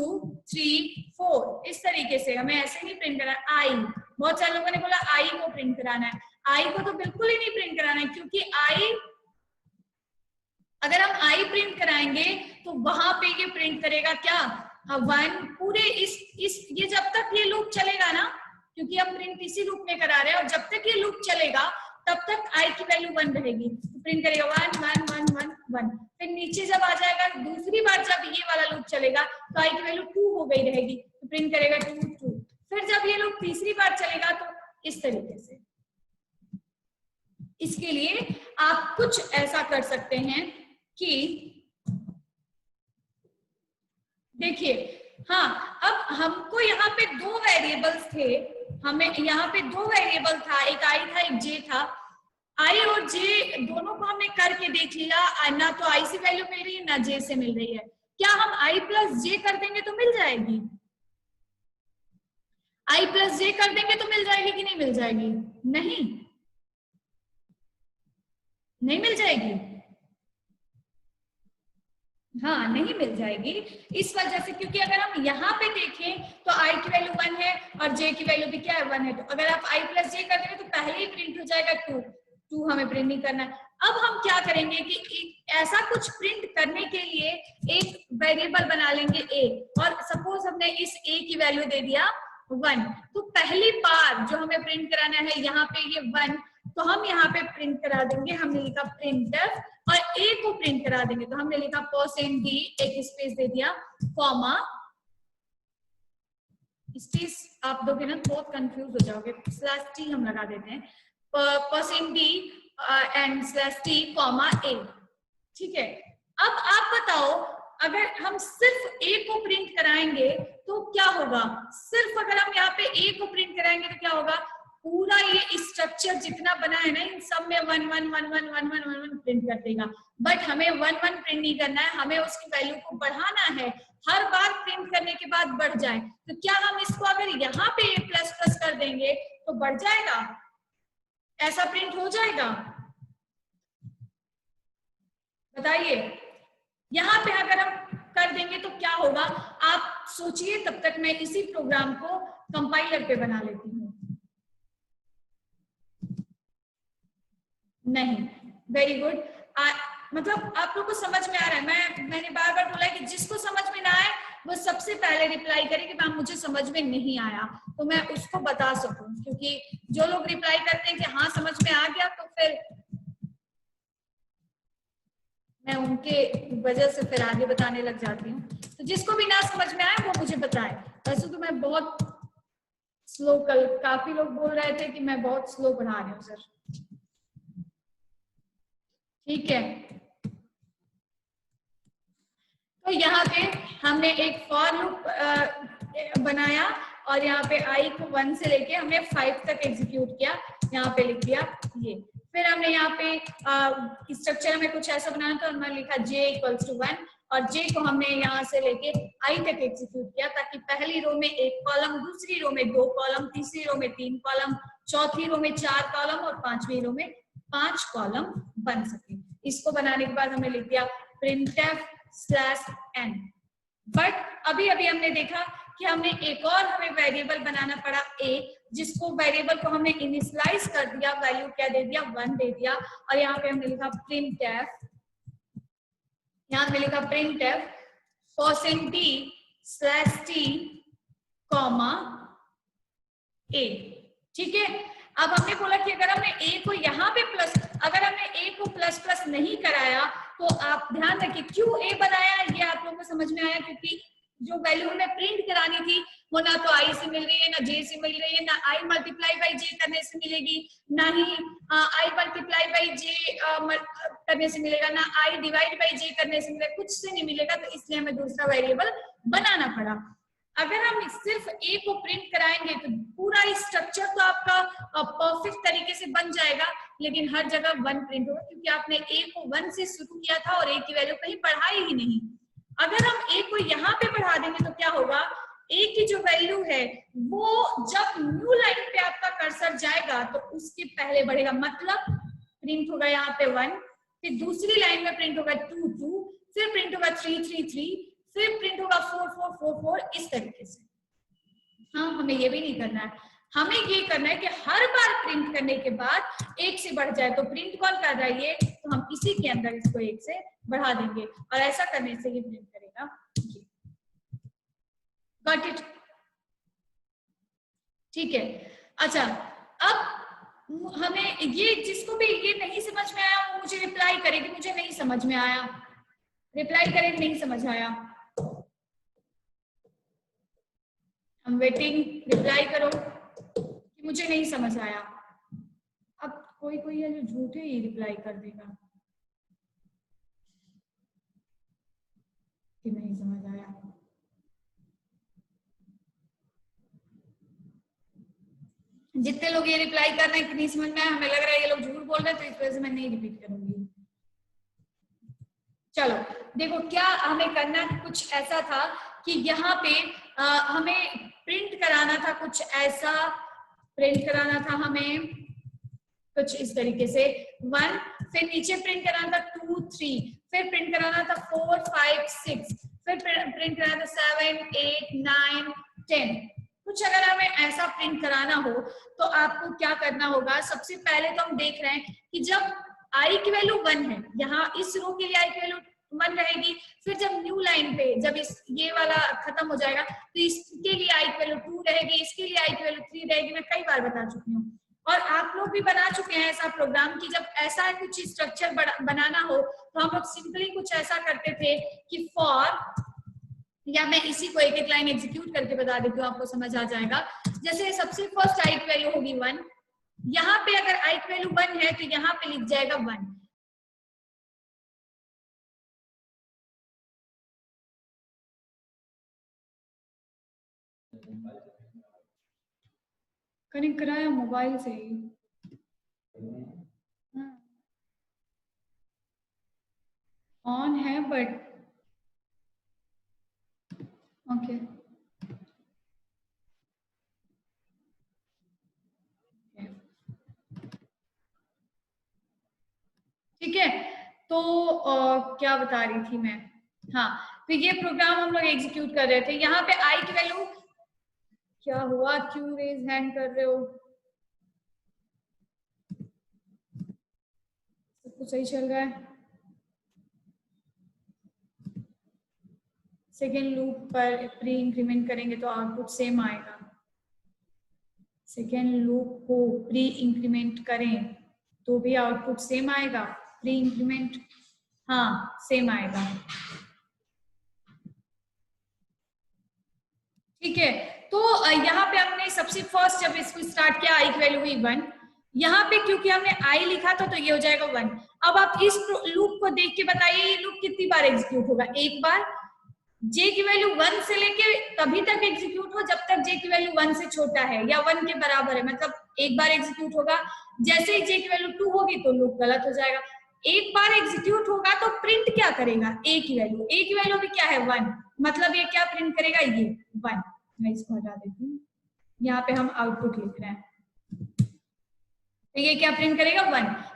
3 4, इस तरीके से। हमें ऐसे नहीं प्रिंट करना। आई, बहुत सारे लोगों ने बोला आई को प्रिंट कराना है, आई को तो बिल्कुल ही नहीं प्रिंट कराना है, क्योंकि आई, अगर हम आई प्रिंट कराएंगे तो वहां पे ये प्रिंट करेगा क्या, 1 पूरे इस ये जब तक ये लूप चलेगा ना, क्योंकि हम प्रिंट इसी लूप में करा रहे हैं, और जब तक ये लूप चलेगा तब तक आई की वैल्यू 1 रहेगी, तो प्रिंट करेगा 1 1 1 1 1, फिर नीचे जब आ जाएगा दूसरी बार जब ये वाला लूप चलेगा तो आई की वैल्यू 2 हो गई रहेगी, तो प्रिंट करेगा 2 2, फिर जब ये लूप तीसरी बार चलेगा तो इस तरीके से। इसके लिए आप कुछ ऐसा कर सकते हैं कि देखिए, हाँ, अब हमको यहाँ पे दो वेरिएबल्स थे, हमें यहाँ पे दो वेरिएबल था, एक आई था एक जे था। आई और जे दोनों को हमने करके देख लिया, ना तो आई से वैल्यू मिल रही है ना जे से मिल रही है। क्या हम आई प्लस जे कर देंगे तो मिल जाएगी? आई प्लस जे कर देंगे तो मिल जाएगी कि नहीं मिल जाएगी? नहीं, नहीं मिल जाएगी। हाँ, नहीं मिल जाएगी इस वजह से, क्योंकि अगर हम यहाँ पे देखें तो i की वैल्यू 1 है और j की वैल्यू भी क्या है 1 है, तो अगर आप i प्लस जे कर देंगे तो पहले ही प्रिंट हो जाएगा 2, 2 हमें प्रिंट नहीं करना है। अब हम क्या करेंगे कि ऐसा कुछ प्रिंट करने के लिए एक वेरिएबल बना लेंगे a, और सपोज हमने इस a की वैल्यू दे दिया 1, तो पहली बार जो हमें प्रिंट कराना है यहाँ पे ये 1, तो हम यहाँ पे प्रिंट करा देंगे, हमने लिखा प्रिंटफ और a को प्रिंट करा देंगे, तो हमने लिखा %d, एक स्पेस दे दिया, कॉमा, स्पेस आप दोगे ना तो बहुत कंफ्यूज हो जाओगे, /t हम लगा देते हैं, %d and /t comma a। ठीक है, अब आप बताओ अगर हम सिर्फ a को प्रिंट कराएंगे तो क्या होगा? सिर्फ अगर हम यहाँ पे a को प्रिंट कराएंगे तो क्या होगा? पूरा ये स्ट्रक्चर जितना बना है ना, इन सब में 1 1 1 1 1 1 1 1 प्रिंट कर देगा। बट हमें 1 1 प्रिंट नहीं करना है, हमें उसकी वैल्यू को बढ़ाना है, हर बार प्रिंट करने के बाद बढ़ जाए। तो क्या हम इसको अगर यहाँ पे प्लस प्लस कर देंगे तो बढ़ जाएगा? ऐसा प्रिंट हो जाएगा? बताइए। यहाँ पे अगर हम कर देंगे तो क्या होगा आप सोचिए, तब तक मैं इसी प्रोग्राम को कंपाइलर पे बना लेती हूँ। नहीं, वेरी गुड, मतलब आप लोग को समझ में आ रहा है? मैंने बार बार बोला है कि जिसको समझ में ना आए वो सबसे पहले रिप्लाई करे कि मैम मुझे समझ में नहीं आया, तो मैं उसको बता सकूं, क्योंकि जो लोग रिप्लाई करते हैं कि हाँ समझ में आ गया, तो फिर मैं उनके वजह से फिर आगे बताने लग जाती हूँ। तो जिसको भी ना समझ में आए वो मुझे बताए। वैसे तो मैं बहुत स्लो, कल काफी लोग बोल रहे थे कि मैं बहुत स्लो पढ़ा रही हूँ सर। ठीक है, तो यहाँ पे हमने एक फॉर लूप बनाया और यहाँ पे i को 1 से लेके हमने 5 तक एग्जीक्यूट किया, यहाँ पे लिख दिया ये। फिर हमने यहाँ पे स्ट्रक्चर में कुछ ऐसा बनाया तो हमने लिखा j = 1 और j को हमने यहाँ से लेके i तक एग्जीक्यूट किया, ताकि पहली रो में 1 कॉलम, दूसरी रो में 2 कॉलम, तीसरी रो में 3 कॉलम, चौथी रो में 4 कॉलम और पांचवी रो में 5 कॉलम बन सके। इसको बनाने के बाद हमने लिख दिया printf/n। बट अभी अभी हमने देखा कि हमने एक और हमें वेरिएबल बनाना पड़ा a, जिसको वेरिएबल को हमने इनिशियलाइज कर दिया, वैल्यू क्या दे दिया 1 दे दिया, और यहाँ पे हमने लिखा printf, यहाँ पे लिखा printf %d/t कॉमा a। ठीक है, अब हमने बोला कि अगर हमने a को यहाँ पे प्लस, अगर हमने a को प्लस प्लस नहीं कराया तो आप ध्यान रखिए क्यों a बनाया, ये आप लोगों को समझ में आया, क्योंकि जो वैल्यू हमें प्रिंट करानी थी वो ना तो i से मिल रही है, ना j से मिल रही है, ना i मल्टीप्लाई बाई j करने से मिलेगी, ना ही i मल्टीप्लाई बाई j करने से मिलेगा, ना i डिवाइड बाई j करने से मिलेगा, कुछ से नहीं मिलेगा। तो इसलिए हमें दूसरा वेरिएबल बनाना पड़ा। अगर हम सिर्फ a को प्रिंट कराएंगे तो पूरा स्ट्रक्चर तो आपका परफेक्ट तरीके से बन जाएगा, लेकिन हर जगह 1 प्रिंट होगा, क्योंकि आपने a को 1 से शुरू किया था और a की वैल्यू कहीं बढ़ाई ही नहीं। अगर हम a को यहाँ पे बढ़ा देंगे तो क्या होगा, a की जो वैल्यू है वो जब न्यू लाइन पे आपका कर्सर जाएगा तो उसके पहले बढ़ेगा, मतलब प्रिंट होगा यहाँ पे 1, फिर दूसरी लाइन में प्रिंट होगा 2 2, फिर प्रिंट होगा 3 3 3, फिर प्रिंट होगा 4 4 4 4, इस तरीके से। हाँ, हमें ये भी नहीं करना है, हमें ये करना है कि हर बार प्रिंट करने के बाद 1 से बढ़ जाए। तो प्रिंट कौन कर रहा है ये, तो हम इसी के अंदर इसको 1 से बढ़ा देंगे और ऐसा करने से ये प्रिंट करेगा। Got it? ठीक है, अच्छा, अब हमें ये, जिसको भी ये नहीं समझ में आया वो मुझे रिप्लाई करे कि मुझे नहीं समझ में आया, रिप्लाई करे कि नहीं समझ आया। I'm waiting, रिप्लाई करो कि मुझे नहीं समझ आया। अब कोई कोई है जो झूठे ही रिप्लाई कर देगा कि नहीं समझ आया। जितने लोग ये रिप्लाई कर रहे हैं कि नहीं समझ में आया, हमें लग रहा है ये लोग झूठ बोल रहे हैं, तो इस वजह से मैं नहीं रिपीट करूंगी। चलो देखो, क्या हमें करना कुछ ऐसा था कि यहाँ पे हमें प्रिंट कराना था, कुछ ऐसा प्रिंट कराना था हमें कुछ इस तरीके से 1, फिर नीचे प्रिंट कराना था 2 3, फिर प्रिंट कराना था 4 5 6, फिर प्रिंट कराना था 7 8 9 10। कुछ अगर हमें ऐसा प्रिंट कराना हो तो आपको क्या करना होगा। सबसे पहले तो हम देख रहे हैं कि जब आई की वैल्यू 1 है, यहाँ इस रो के लिए आई की वैल्यू 1 रहेगी, फिर जब न्यू लाइन पे जब ये वाला खत्म हो जाएगा तो इसके लिए आई की वैल्यू 2 रहेगी, इसके लिए आई की वैल्यू 3 रहेगी। मैं कई बार बता चुकी हूँ और आप लोग भी बना चुके हैं ऐसा प्रोग्राम कि जब ऐसा कुछ स्ट्रक्चर बनाना हो तो हम लोग सिंपली कुछ ऐसा करते थे कि फॉर, या मैं इसी को एक एक लाइन एग्जीक्यूट करके बता देती हूँ, आपको समझ आ जाएगा। जैसे सबसे फर्स्ट आई की वैल्यू होगी 1, यहाँ पे अगर आई की वैल्यू 1 है तो यहाँ पे लिख जाएगा 1। कनेक्ट कराया मोबाइल से ही, ऑन है बट ओके। ठीक है, तो क्या बता रही थी मैं, हाँ, तो ये प्रोग्राम हम लोग एग्जीक्यूट कर रहे थे। यहाँ पे आई की वैल्यू, क्या हुआ, क्यों रेज हैंड कर रहे हो, सब कुछ सही चल रहा है। सेकेंड लूप पर प्री इंक्रीमेंट करेंगे तो आउटपुट सेम आएगा। सेकेंड लूप को प्री इंक्रीमेंट करें तो भी आउटपुट सेम आएगा। प्री इंक्रीमेंट, हाँ सेम आएगा। ठीक है, तो यहाँ पे हमने सबसे फर्स्ट जब इसको स्टार्ट किया आई की वैल्यू हुई 1, यहाँ पे क्योंकि हमने आई लिखा था तो ये हो जाएगा 1। अब आप इस लूप को देख के बताइए ये लूप कितनी बार एग्जीक्यूट होगा। एक बार। जे की वैल्यू 1 से लेके तभी तक एग्जीक्यूट हो जब तक जे की वैल्यू 1 से छोटा है या 1 के बराबर है, मतलब एक बार एग्जीक्यूट होगा। जैसे ही जे की वैल्यू 2 होगी तो लूप गलत हो जाएगा। एक बार एग्जीक्यूट होगा तो प्रिंट क्या करेगा, ए की वैल्यू। ए की वैल्यू भी क्या है 1, मतलब ये क्या प्रिंट करेगा, ये 1। मैं इसको हटा देती हूँ, यहाँ पे हम आउटपुट लिख रहे हैं, तो ये क्या प्रिंट करेगा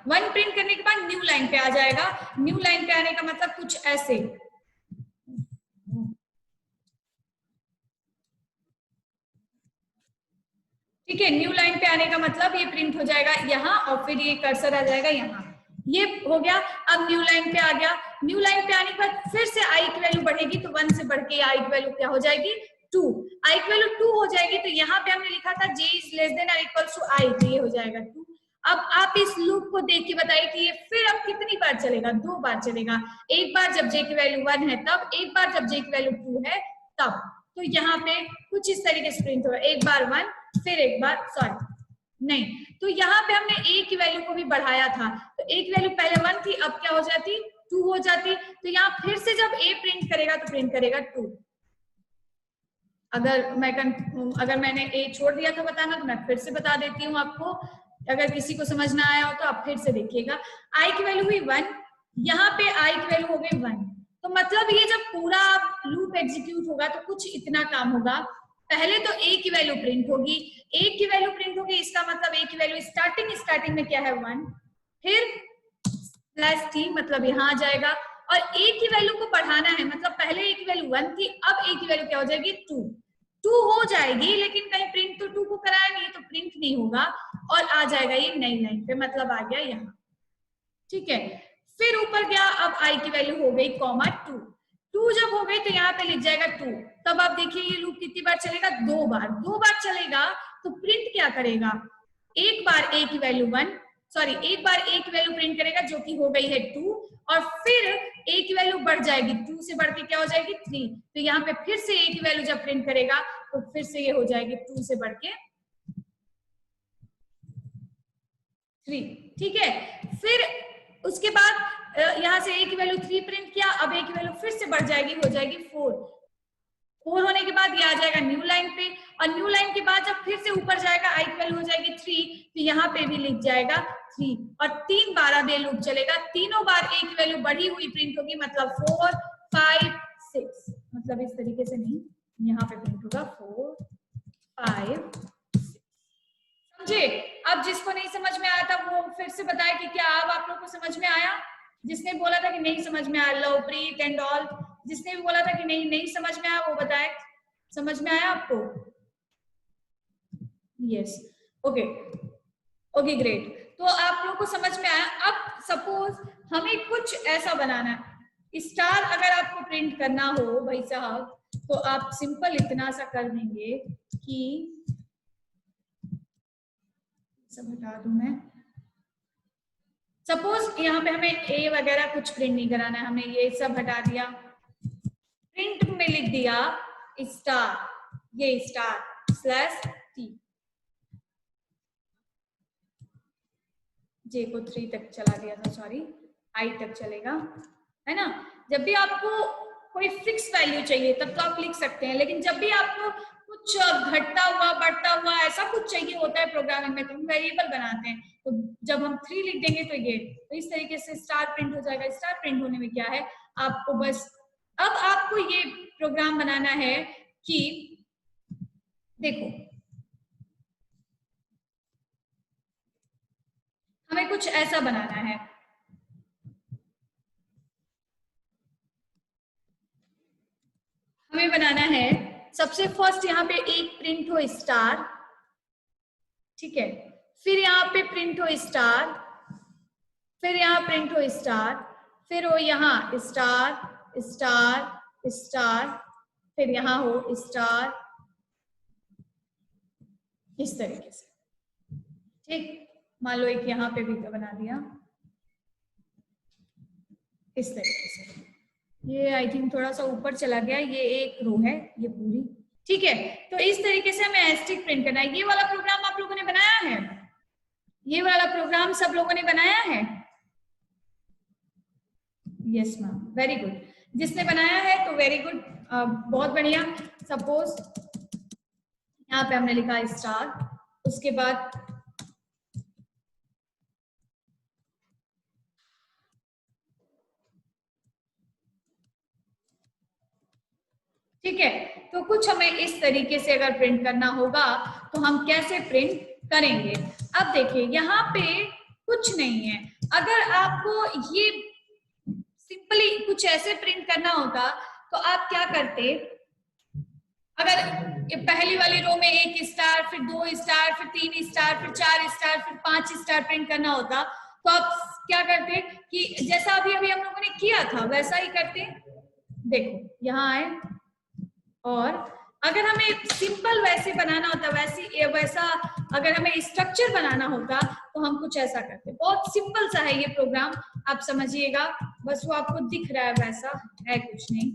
1 प्रिंट करने के बाद न्यू लाइन पे आ जाएगा। न्यू लाइन पे आने का मतलब कुछ ऐसे, ठीक है, न्यू लाइन पे आने का मतलब ये प्रिंट हो जाएगा यहाँ और फिर ये कर्सर आ जाएगा यहाँ, ये हो गया। अब न्यू लाइन पे आ गया। न्यू लाइन पे आने के बाद फिर से आई की वैल्यू बढ़ेगी तो 1 से बढ़ के आई की वैल्यू क्या हो जाएगी 2। आई की वैल्यू 2 हो जाएगी तो यहाँ पे हमने लिखा था j इज लेस देन और इक्वल्स टू आई, तो ये हो जाएगा 2। अब आप इस लूप को देख के बताइए कि ये फिर अब कितनी बार चलेगा, 2 बार चलेगा। एक बार जब j की वैल्यू 1 है तब, एक बार जब j की वैल्यू 2 है तब। तो यहाँ पे कुछ इस तरीके से प्रिंट होगा, एक बार 1 फिर एक बार, सॉरी नहीं, तो यहाँ पे हमने a की वैल्यू को भी बढ़ाया था, तो a की वैल्यू पहले 1 थी, अब क्या हो जाती 2 हो जाती। तो यहाँ फिर से जब a प्रिंट करेगा तो प्रिंट करेगा 2। अगर मैंने a छोड़ दिया था बताना तो मैं फिर से बता देती हूँ आपको, अगर किसी को समझ ना आया हो तो आप फिर से देखिएगा। i की वैल्यू हुई 1, यहाँ पे i की वैल्यू हो गई 1, तो मतलब ये जब पूरा लूप एग्जीक्यूट होगा तो कुछ इतना काम होगा। पहले तो a की वैल्यू प्रिंट होगी, a की वैल्यू प्रिंट होगी, इसका मतलब a की वैल्यू स्टार्टिंग में क्या है 1, फिर प्लस t मतलब यहाँ आ जाएगा, और a की वैल्यू को बढ़ाना है, मतलब पहले a की वैल्यू 1 थी, अब a की वैल्यू क्या हो जाएगी 2 हो जाएगी, लेकिन कहीं प्रिंट तो 2 को कराया नहीं तो प्रिंट नहीं होगा और आ जाएगा ये नई लाइन पे, मतलब आ गया यहाँ। ठीक है, फिर ऊपर गया, अब i की वैल्यू हो गई कॉमा 2 जब हो गई तो यहाँ पे लिख जाएगा 2। तब आप देखिए ये लूप कितनी बार चलेगा, 2 बार चलेगा। तो प्रिंट क्या करेगा, एक बार a की वैल्यू 1, सॉरी एक बार a की वैल्यू प्रिंट करेगा जो कि हो गई है 2, और फिर a की वैल्यू बढ़ जाएगी, 2 से बढ़ के क्या हो जाएगी 3। तो यहाँ पे फिर से a की वैल्यू जब प्रिंट करेगा तो फिर से ये हो जाएगी 2 से बढ़ के 3, ठीक है। फिर उसके बाद यहाँ से a की वैल्यू 3 प्रिंट किया, अब a की वैल्यू फिर से बढ़ जाएगी, हो जाएगी 4 होने के बाद ये आ जाएगा न्यू लाइन पे, और न्यू लाइन के बाद जब फिर से ऊपर जाएगा i की वैल्यू हो जाएगी 3, तो यहाँ पे भी लिख जाएगा 3, और 3 बार अब ये लूप चलेगा, तीनों बार a की वैल्यू बढ़ी हुई प्रिंट होगी, मतलब 4 5 6, मतलब इस तरीके से नहीं, यहाँ पे प्रिंट होगा 4 5 समझे। अब जिसको नहीं समझ में आया था वो फिर से बताए कि क्या अब आप लोग को समझ में आया। जिसने बोला था कि नहीं समझ में आया, लवप्रीत एंड ऑल, जिसने भी बोला था कि नहीं समझ में आया वो बताए समझ में आया आपको। Yes, okay okay great. तो आप लोग को समझ में आया। अब सपोज हमें कुछ ऐसा बनाना है, स्टार अगर आपको प्रिंट करना हो भाई साहब, तो आप सिंपल इतना सा कर देंगे कि सब हटा दूं मैं। सपोज यहाँ पे हमें ए वगैरह कुछ प्रिंट नहीं कराना है, हमने ये सब हटा दिया, प्रिंट में लिख दिया स्टार, ये स्टार स्लैश टी, जे को 3 तक चला दिया था, सॉरी आई तक चलेगा, है ना। जब भी आपको कोई फिक्स वैल्यू चाहिए तब तो आप लिख सकते हैं, लेकिन जब भी आपको कुछ घटता हुआ बढ़ता हुआ ऐसा कुछ चाहिए होता है प्रोग्रामिंग में, तो हम वेरिएबल बनाते हैं, तो जब हम 3 लिख देंगे तो ये, तो इस तरीके से स्टार प्रिंट हो जाएगा। स्टार प्रिंट होने में क्या है, आपको बस अब आपको ये प्रोग्राम बनाना है कि देखो हमें कुछ ऐसा बनाना है, हमें बनाना है सबसे फर्स्ट यहाँ पे एक प्रिंट हो स्टार, ठीक है, फिर यहाँ पे प्रिंट हो स्टार, फिर यहाँ प्रिंट हो स्टार, फिर हो यहाँ स्टार स्टार स्टार, फिर यहाँ हो स्टार, इस तरीके से, ठीक। मान लो एक यहाँ पे भी बना दिया इस तरीके से, ये आई थिंक थोड़ा सा ऊपर चला गया, ये एक रो है ये पूरी, ठीक है। तो इस तरीके से हमें एस्टिक प्रिंट करना है। ये वाला प्रोग्राम आप लोगों ने बनाया है, ये वाला प्रोग्राम सब लोगों ने बनाया है। यस मैम, वेरी गुड, जिसने बनाया है तो वेरी गुड, बहुत बढ़िया। सपोज यहाँ पे हमने लिखा स्टार, उसके बाद ठीक है, तो कुछ हमें इस तरीके से अगर प्रिंट करना होगा तो हम कैसे प्रिंट करेंगे। अब देखिए यहाँ पे कुछ नहीं है, अगर आपको ये सिंपली कुछ ऐसे प्रिंट करना होता तो आप क्या करते, अगर पहली वाली रो में एक स्टार, फिर 2 स्टार, फिर 3 स्टार, फिर 4 स्टार, फिर 5 स्टार प्रिंट करना होता, तो आप क्या करते कि जैसा अभी अभी हम लोगों ने किया था वैसा ही करते। देखो यहाँ आए, और अगर हमें सिंपल वैसे बनाना होता, वैसा अगर हमें स्ट्रक्चर बनाना होता तो हम कुछ ऐसा करते। बहुत सिंपल सा है ये प्रोग्राम, आप समझिएगा, बस वो आपको दिख रहा है वैसा है, कुछ नहीं।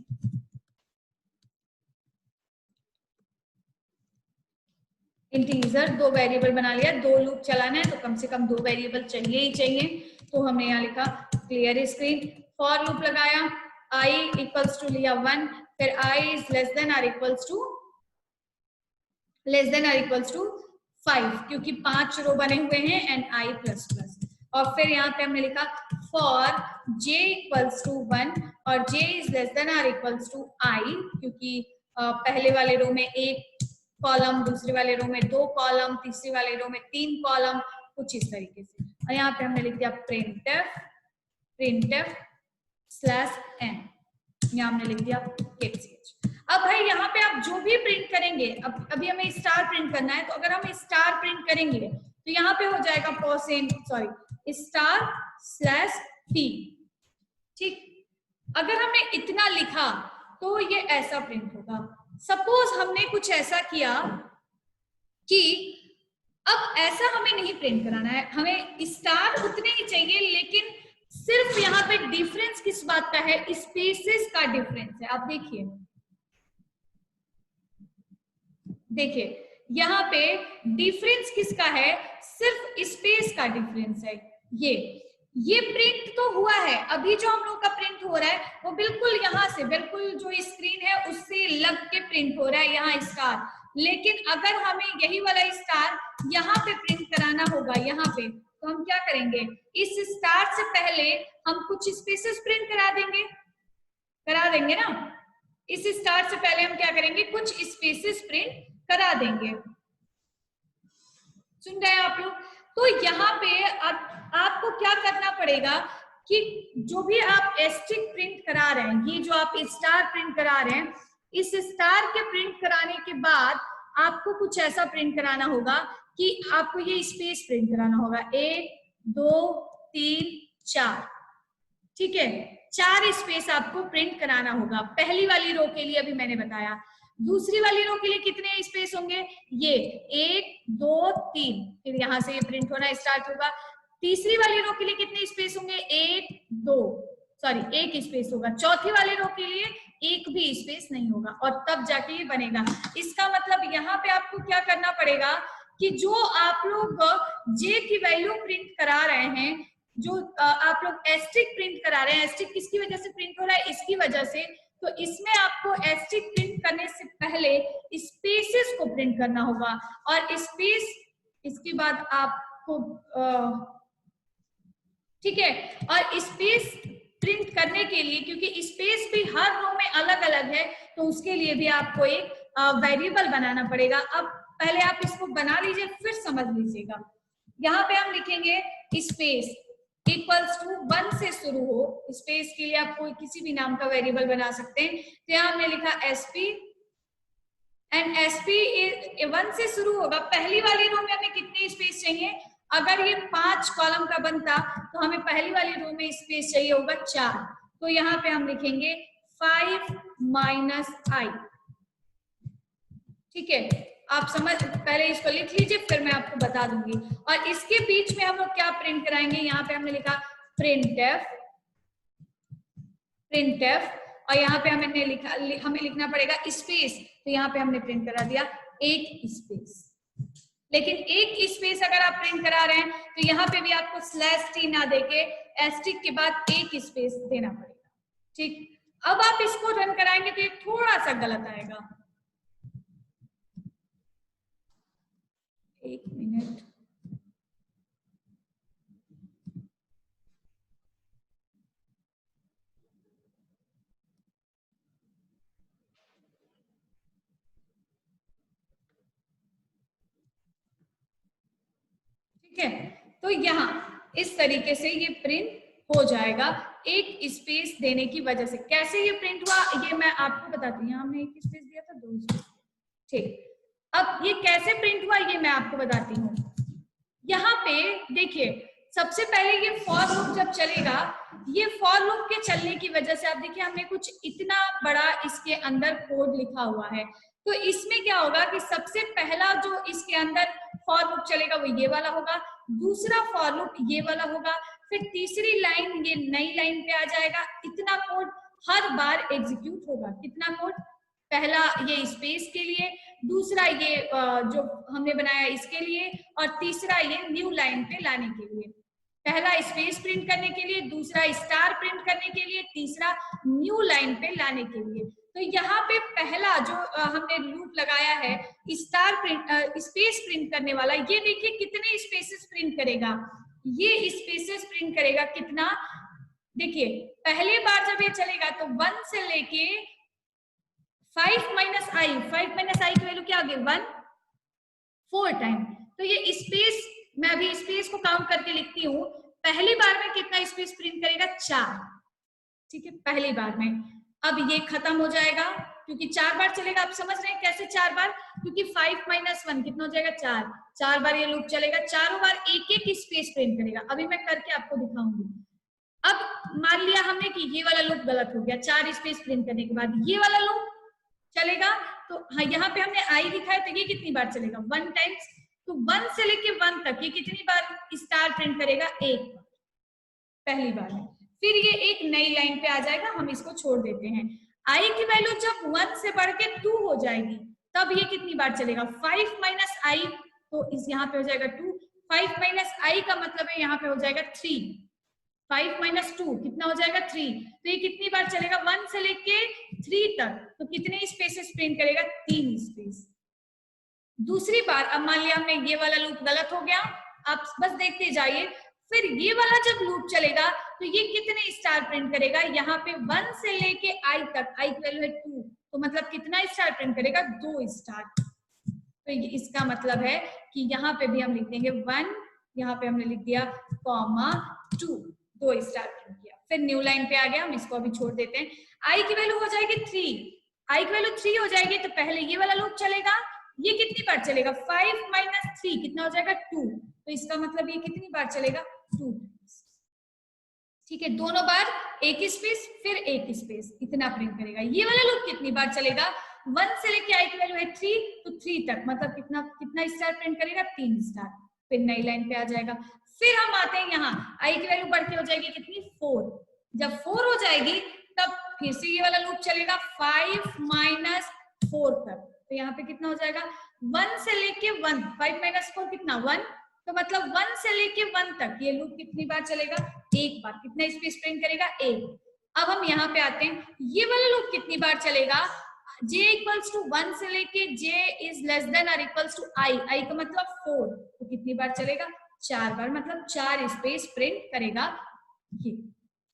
इंटीजर 2 वेरिएबल बना लिया, 2 लूप चलाना है तो कम से कम 2 वेरिएबल चाहिए ही चाहिए, तो हमने यहाँ लिखा क्लियर स्क्रीन, फॉर लूप लगाया, i इक्वल्स टू लिया 1, फिर i is less than or equals to 5, क्योंकि 5 रो बने हुए हैं, एंड i प्लस प्लस, और फिर यहाँ पे हमने लिखा फॉर j इक्वल्स टू 1 और j is less than or equals to i, क्योंकि पहले वाले रो में 1 कॉलम, दूसरे वाले रो में 2 कॉलम, तीसरे वाले रो में 3 कॉलम, कुछ इस तरीके से। और यहाँ पे हमने लिख दिया printf स्लैश n, यहाँ हमने लिख दिया ch। अब भाई यहाँ पे आप जो भी प्रिंट करेंगे, अब अभी हमें स्टार प्रिंट करना है, तो अगर हम स्टार प्रिंट करेंगे तो यहाँ पे हो जाएगा स्टार स्लैश t, ठीक। अगर हमने इतना लिखा तो ये ऐसा प्रिंट होगा। सपोज हमने कुछ ऐसा किया कि अब ऐसा हमें नहीं प्रिंट कराना है, हमें स्टार उतने ही चाहिए, लेकिन सिर्फ यहाँ पे डिफरेंस किस बात का है, स्पेसेस का डिफरेंस है। आप देखिए यहाँ पे डिफरेंस किसका है, सिर्फ स्पेस का डिफरेंस है। ये प्रिंट तो हुआ है, अभी जो हम लोग का प्रिंट हो रहा है वो बिल्कुल यहाँ से, बिल्कुल जो स्क्रीन है उससे लग के प्रिंट हो रहा है यहाँ स्टार। लेकिन अगर हमें यही वाला स्टार यहाँ पे प्रिंट कराना होगा, यहाँ पे, तो हम क्या करेंगे, इस स्टार से पहले हम कुछ स्पेसेस प्रिंट करा देंगे ना। इस स्टार से पहले हम क्या करेंगे, कुछ स्पेसेस प्रिंट करा देंगे। सुन रहे हैं आप लोग? तो यहाँ पे आपको क्या करना पड़ेगा कि जो भी आप एस्टिक प्रिंट करा रहे हैं, ये जो आप स्टार प्रिंट करा रहे हैं, इस स्टार के प्रिंट कराने के बाद आपको कुछ ऐसा प्रिंट कराना होगा कि आपको ये स्पेस प्रिंट कराना होगा, 1 2 3 4, ठीक है, 4 स्पेस आपको प्रिंट कराना होगा। पहली वाली रो के लिए अभी मैंने बताया। दूसरी वाली रो के लिए कितने स्पेस होंगे, ये 1 2 3, फिर यहां से ये प्रिंट होना स्टार्ट होगा। तीसरी वाली रो के लिए कितने स्पेस होंगे, 1 स्पेस होगा। चौथी वाली रो के लिए एक भी स्पेस नहीं होगा, और तब जाके ये बनेगा। इसका मतलब यहाँ पे आपको क्या करना पड़ेगा कि जो आप लोग जे की वैल्यू प्रिंट करा रहे हैं, जो आप लोग एस्टिक प्रिंट करा रहे हैं, एस्टिक किसकी वजह से प्रिंट हो रहा है, इसकी वजह से, तो इसमें आपको एस्टिक प्रिंट करने से पहले स्पेसेस को प्रिंट करना होगा, और स्पेस इसके बाद आपको ठीक है। और स्पेस प्रिंट करने के लिए, क्योंकि स्पेस भी हर रो में अलग अलग है, तो उसके लिए भी आपको एक वेरिएबल बनाना पड़ेगा। अब पहले आप इसको बना लीजिए, फिर समझ लीजिएगा। यहाँ पे हम लिखेंगे स्पेस इक्वल्स टू 1 से शुरू हो। स्पेस के लिए आप कोई किसी भी नाम का वेरिएबल बना सकते हैं। तो यहाँ हमने लिखा एसपी, एंड एसपी 1 से शुरू होगा। पहली वाली रो में हमें कितने स्पेस चाहिए, अगर ये 5 कॉलम का बनता तो हमें पहली वाली रो में स्पेस चाहिए होगा 4। तो यहाँ पे हम लिखेंगे 5 - i, ठीक है। आप समझ, पहले इसको लिख लीजिए, फिर मैं आपको बता दूंगी। और इसके बीच में हम लोग क्या प्रिंट कराएंगे, यहाँ पे हमने लिखा प्रिंटफ, और यहाँ पे हमें लिखना पड़ेगा स्पेस, तो यहाँ पे हमने प्रिंट करा दिया एक स्पेस। लेकिन एक स्पेस अगर आप प्रिंट करा रहे हैं तो यहाँ पे भी आपको /t ना देके एस्टिक के बाद एक स्पेस देना पड़ेगा, ठीक। अब आप इसको रन कराएंगे तो ये थोड़ा सा गलत आएगा, 1 मिनट। ठीक है, तो यहाँ इस तरीके से ये प्रिंट हो जाएगा एक स्पेस देने की वजह से। कैसे ये प्रिंट हुआ ये मैं आपको बताती हूँ। यहाँ हमने 1 स्पेस दिया था, 2 स्पेस, ठीक। अब ये कैसे प्रिंट हुआ ये मैं आपको बताती हूँ। यहाँ पे देखिए, सबसे पहले ये फॉर लूप जब चलेगा, ये फॉर लूप के चलने की वजह से आप देखिए हमने कुछ इतना बड़ा इसके अंदर कोड लिखा हुआ है। तो इसमें क्या होगा कि सबसे पहला जो इसके अंदर फॉर लूप चलेगा वो ये वाला होगा, दूसरा फॉर लूप ये वाला होगा, फिर तीसरी लाइन ये नई लाइन पे आ जाएगा। इतना कोड हर बार एग्जीक्यूट होगा। कितना कोड, पहला ये स्पेस के लिए, दूसरा ये जो हमने बनाया इसके लिए, और तीसरा ये न्यू लाइन पे लाने के लिए। पहला स्पेस प्रिंट करने के लिए, दूसरा स्टार प्रिंट करने के लिए, तीसरा न्यू लाइन पे लाने के लिए। तो यहाँ पे पहला जो हमने लूप लगाया है स्टार प्रिंट, स्पेस प्रिंट करने वाला, ये देखिए कितने स्पेसेस प्रिंट करेगा। ये स्पेसेस प्रिंट करेगा कितना, देखिए पहली बार जब ये चलेगा तो 1 से लेके 5 - i की वैल्यू क्या आ गई 1, 4 टाइम। तो ये स्पेस, मैं अभी स्पेस को काउंट करके लिखती हूँ। पहली बार में कितना स्पेस प्रिंट करेगा 4, ठीक है, पहली बार में। अब ये खत्म हो जाएगा क्योंकि 4 बार चलेगा। आप समझ रहे हैं कैसे 4 बार, क्योंकि 5 - 1 कितना हो जाएगा 4। 4 बार ये लूप चलेगा, चारों बार एक स्पेस प्रिंट करेगा। अभी मैं करके आपको दिखाऊंगी। अब मान लिया हमने कि ये वाला लूप गलत हो गया, 4 स्पेस प्रिंट करने के बाद ये वाला लूप चलेगा। तो हाँ, यहाँ पे हमने i लिखा है, तो ये कितनी बार चलेगा 1 टाइम्स। तो 1 से लेके 1 तक ये कितनी बार स्टार प्रिंट करेगा, 1 बार पहली बार में। फिर ये एक नई लाइन पे आ जाएगा, हम इसको छोड़ देते हैं। i की वैल्यू जब 1 से बढ़ के 2 हो जाएगी तब ये कितनी बार चलेगा 5 - i, तो इस यहाँ पे हो जाएगा 2। 5 माइनस आई का मतलब है यहाँ पे हो जाएगा 3, 5 माइनस 2 कितना हो जाएगा 3, तो ये कितनी बार चलेगा 1 से लेके 3 तक, तो कितने स्पेसेस प्रिंट करेगा 3 स्पेस। दूसरी बार अब मान लिया हमने ये वाला लूप गलत हो गया, आप बस देखते जाइए, फिर ये वाला जब लूप चलेगा तो ये कितने स्टार प्रिंट करेगा, यहाँ पे 1 से लेके आई तक, आई की वैल्यू है 2, तो मतलब कितना स्टार प्रिंट करेगा 2 स्टार। तो इसका मतलब है कि यहाँ पे भी हम लिख देंगे 1, यहाँ पे हमने लिख दिया कॉमा 2, 2 स्टार प्रिंट किया। फिर न्यू लाइन पे आ गया, हम इसको अभी छोड़ देते हैं। आई की वैल्यू हो जाएगी 3, आई की वैल्यू 3 हो जाएगी तो पहले ये वाला लूप चलेगा, ये कितनी बार चलेगा 5 माइनस 3 कितना हो जाएगा 2, तो इसका मतलब ये कितनी बार चलेगा 2 टाइम्स। ठीक है, दोनों बार एक स्पेस फिर एक स्पेस इतना प्रिंट करेगा। ये वाला लूप कितनी बार चलेगा 1 से लेके आई की वैल्यू है 3, तो 3 तक मतलब कितना कितना स्टार प्रिंट करेगा 3 स्टार। फिर नई लाइन पे आ जाएगा। फिर हम आते हैं यहाँ, आई की वैल्यू बढ़ के हो जाएगी कितनी 4, जब 4 हो जाएगी तब फिर से ये वाला लूप चलेगा 5 माइनस 4 तक, तो यहाँ पे कितना हो जाएगा 1 से लेके 1, 5 माइनस 4 कितना 1, तो मतलब 1 से लेके 1 तक ये लूप कितनी बार चलेगा, एक बार। कितना स्पेस प्रिंट करेगा 1। अब हम यहाँ पे आते हैं, ये वाला लूप कितनी बार चलेगा, j इक्वल्स टू 1 से लेके j इज लेस देन और इक्वल्स टू i, i का मतलब 4, तो कितनी बार चलेगा 4 बार, मतलब 4 स्पेस प्रिंट करेगा ये।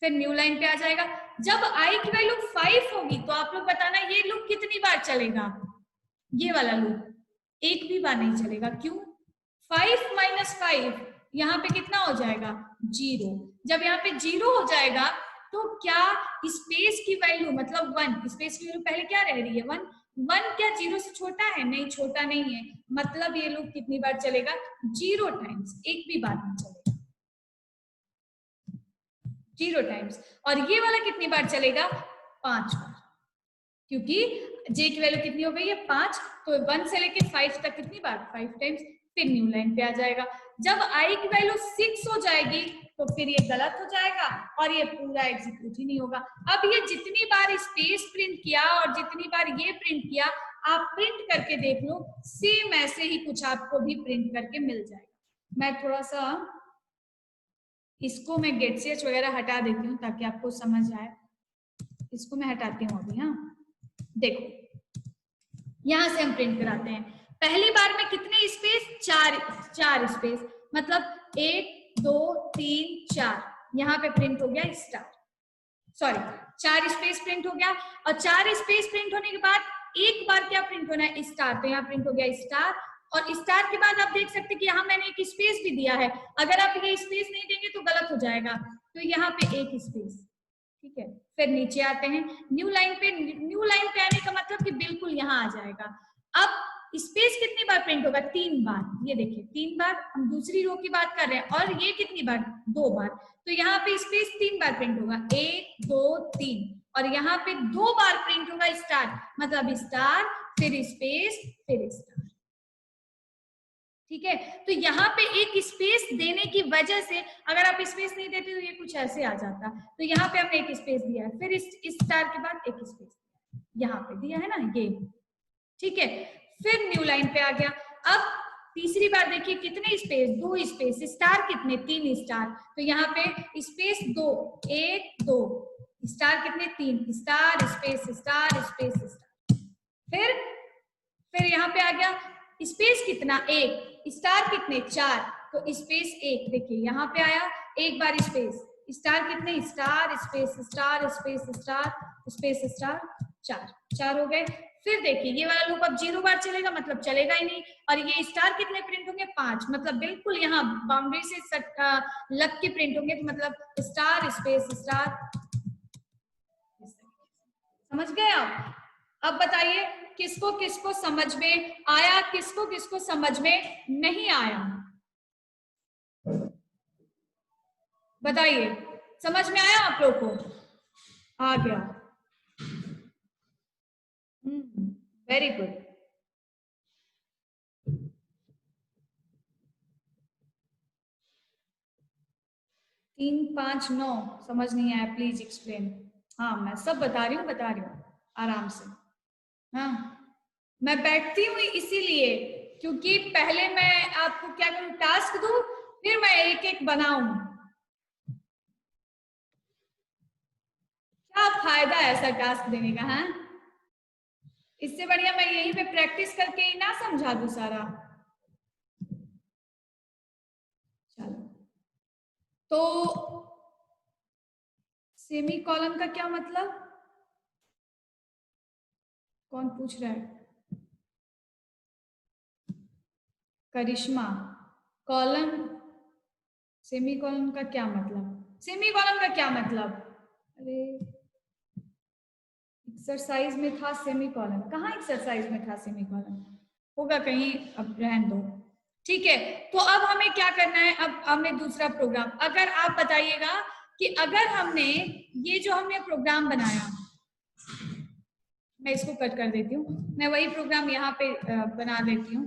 फिर न्यू लाइन पे आ जाएगा, जब i की वैल्यू 5 होगी तो आप लोग बताना ये लूप कितनी बार चलेगा, ये वाला लूप एक भी बार नहीं चलेगा। क्यों, 5 माइनस 5 यहाँ पे कितना हो जाएगा 0, जब यहाँ पे 0 हो जाएगा तो क्या स्पेस की वैल्यू मतलब 1, स्पेस की वैल्यू पहले क्या रह रही है 1, 1 क्या 0 से छोटा है, नहीं छोटा नहीं है, मतलब ये लूप कितनी बार चलेगा 0 टाइम्स, एक भी बार नहीं चलेगा 0 टाइम्स। और ये वाला कितनी बार चलेगा 5 बार, क्योंकि j की वैल्यू कितनी हो गई है 5, तो 1 से लेके 5 तक कितनी बार 5 टाइम्स। फिर न्यू लाइन पे आ जाएगा, जब i की वैल्यू 6 हो जाएगी तो फिर ये गलत हो जाएगा और ये पूरा एग्जीक्यूट ही नहीं होगा। अब ये जितनी बार स्पेस प्रिंट किया और जितनी बार ये प्रिंट किया, आप प्रिंट करके देख लो, सेम ऐसे ही कुछ आपको भी प्रिंट करके मिल जाएगा। मैं थोड़ा सा इसको मैं गेट ch वगैरह हटा देती हूँ ताकि आपको समझ आए। इसको मैं हटाती हूँ अभी। हाँ देखो, यहां से हम प्रिंट कराते हैं। पहली बार में कितने स्पेस 4 स्पेस, मतलब 1 2 3 4, यहाँ पे प्रिंट हो गया स्टार, सॉरी 4 स्पेस प्रिंट हो गया। और 4 स्पेस प्रिंट होने के बाद एक बार क्या प्रिंट होना है स्टार, तो यहाँ प्रिंट हो गया स्टार। और स्टार के बाद आप देख सकते हैं कि यहाँ मैंने एक स्पेस भी दिया है, अगर आप ये स्पेस नहीं देंगे तो गलत हो जाएगा, तो यहाँ पे एक स्पेस। ठीक है, फिर नीचे आते हैं न्यू लाइन पे। न्यू लाइन पे आने का मतलब कि बिल्कुल यहाँ आ जाएगा। अब स्पेस कितनी बार प्रिंट होगा 3 बार, ये देखिए 3 बार, हम दूसरी रो की बात कर रहे हैं। और ये कितनी बार 2 बार, तो यहाँ पे स्पेस 3 बार प्रिंट होगा 1 2 3, और यहाँ पे 2 बार प्रिंट होगा स्टार, मतलब स्टार फिर स्पेस फिर स्टार। ठीक है, तो यहाँ पे एक स्पेस देने की वजह से, अगर आप स्पेस नहीं देते तो ये कुछ ऐसे आ जाता, तो यहाँ पे हमने एक स्पेस दिया है, फिर इस स्टार के बाद एक स्पेस यहाँ पे दिया है ना ये। ठीक है, फिर न्यू लाइन पे आ गया। अब तीसरी बार देखिए कितने स्पेस 2 स्पेस, स्टार कितने 3 स्टार, तो यहाँ पे स्पेस 2 1 2, स्टार कितने 3, star space star space star. फिर यहाँ पे आ गया स्पेस कितना 1, स्टार कितने 4, तो स्पेस 1, देखिए यहाँ पे आया एक बार स्पेस, स्टार कितने star space star space star space star 4 हो गए। फिर देखिए ये वाला लूप अब 0 बार चलेगा, मतलब चलेगा ही नहीं। और ये स्टार कितने प्रिंट होंगे 5, मतलब बिल्कुल यहाँ बाउंड्री से लग के प्रिंट होंगे, तो मतलब स्टार स्पेस स्टार। समझ गए आप? अब बताइए किसको किसको समझ में आया, किसको किसको समझ में नहीं आया, बताइए। समझ में आया आप लोग को? आ गया, वेरी गुड। 3 5 9 समझ नहीं आया, प्लीज एक्सप्लेन। हाँ मैं सब बता रही हूँ आराम से। हाँ मैं बैठती हूँ इसीलिए क्योंकि पहले मैं आपको क्या करूँ, टास्क दूं, मैं एक एक बनाऊं? क्या फायदा है ऐसा टास्क देने का? है इससे बढ़िया मैं यहीं पे प्रैक्टिस करके ही ना समझा दूं सारा। चलो, तो सेमी कॉलन का क्या मतलब? कौन पूछ रहा है? करिश्मा, कॉलन, सेमी कॉलन का क्या मतलब? सेमी कॉलन का क्या मतलब? अरे एक्सरसाइज में था सेमी कॉलन, कहाँ एक्सरसाइज में था सेमी कॉलन? होगा कहीं, अब रहने दो। ठीक है, तो अब हमें क्या करना है? अब हमें दूसरा प्रोग्राम, अगर आप बताइएगा कि अगर हमने ये जो हमने प्रोग्राम बनाया, मैं इसको कट कर देती हूँ, मैं वही प्रोग्राम यहाँ पे बना देती हूँ।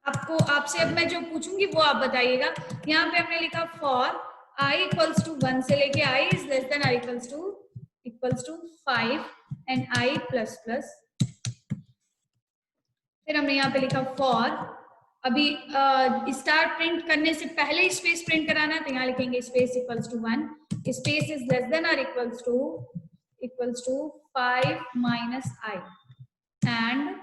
आपको, आपसे अब मैं जो पूछूंगी वो आप बताइएगा। यहाँ पे हमने लिखा फॉर i इक्वल्स टू 1 से लेके i इज लेस देन और equals to 5 and i plus plus. फिर हमने यहाँ पे लिखा फॉर, अभी स्टार प्रिंट करने से पहले स्पेस प्रिंट कराना, तो यहाँ लिखेंगे space equals to 1, space is less than और equals to 5 minus i and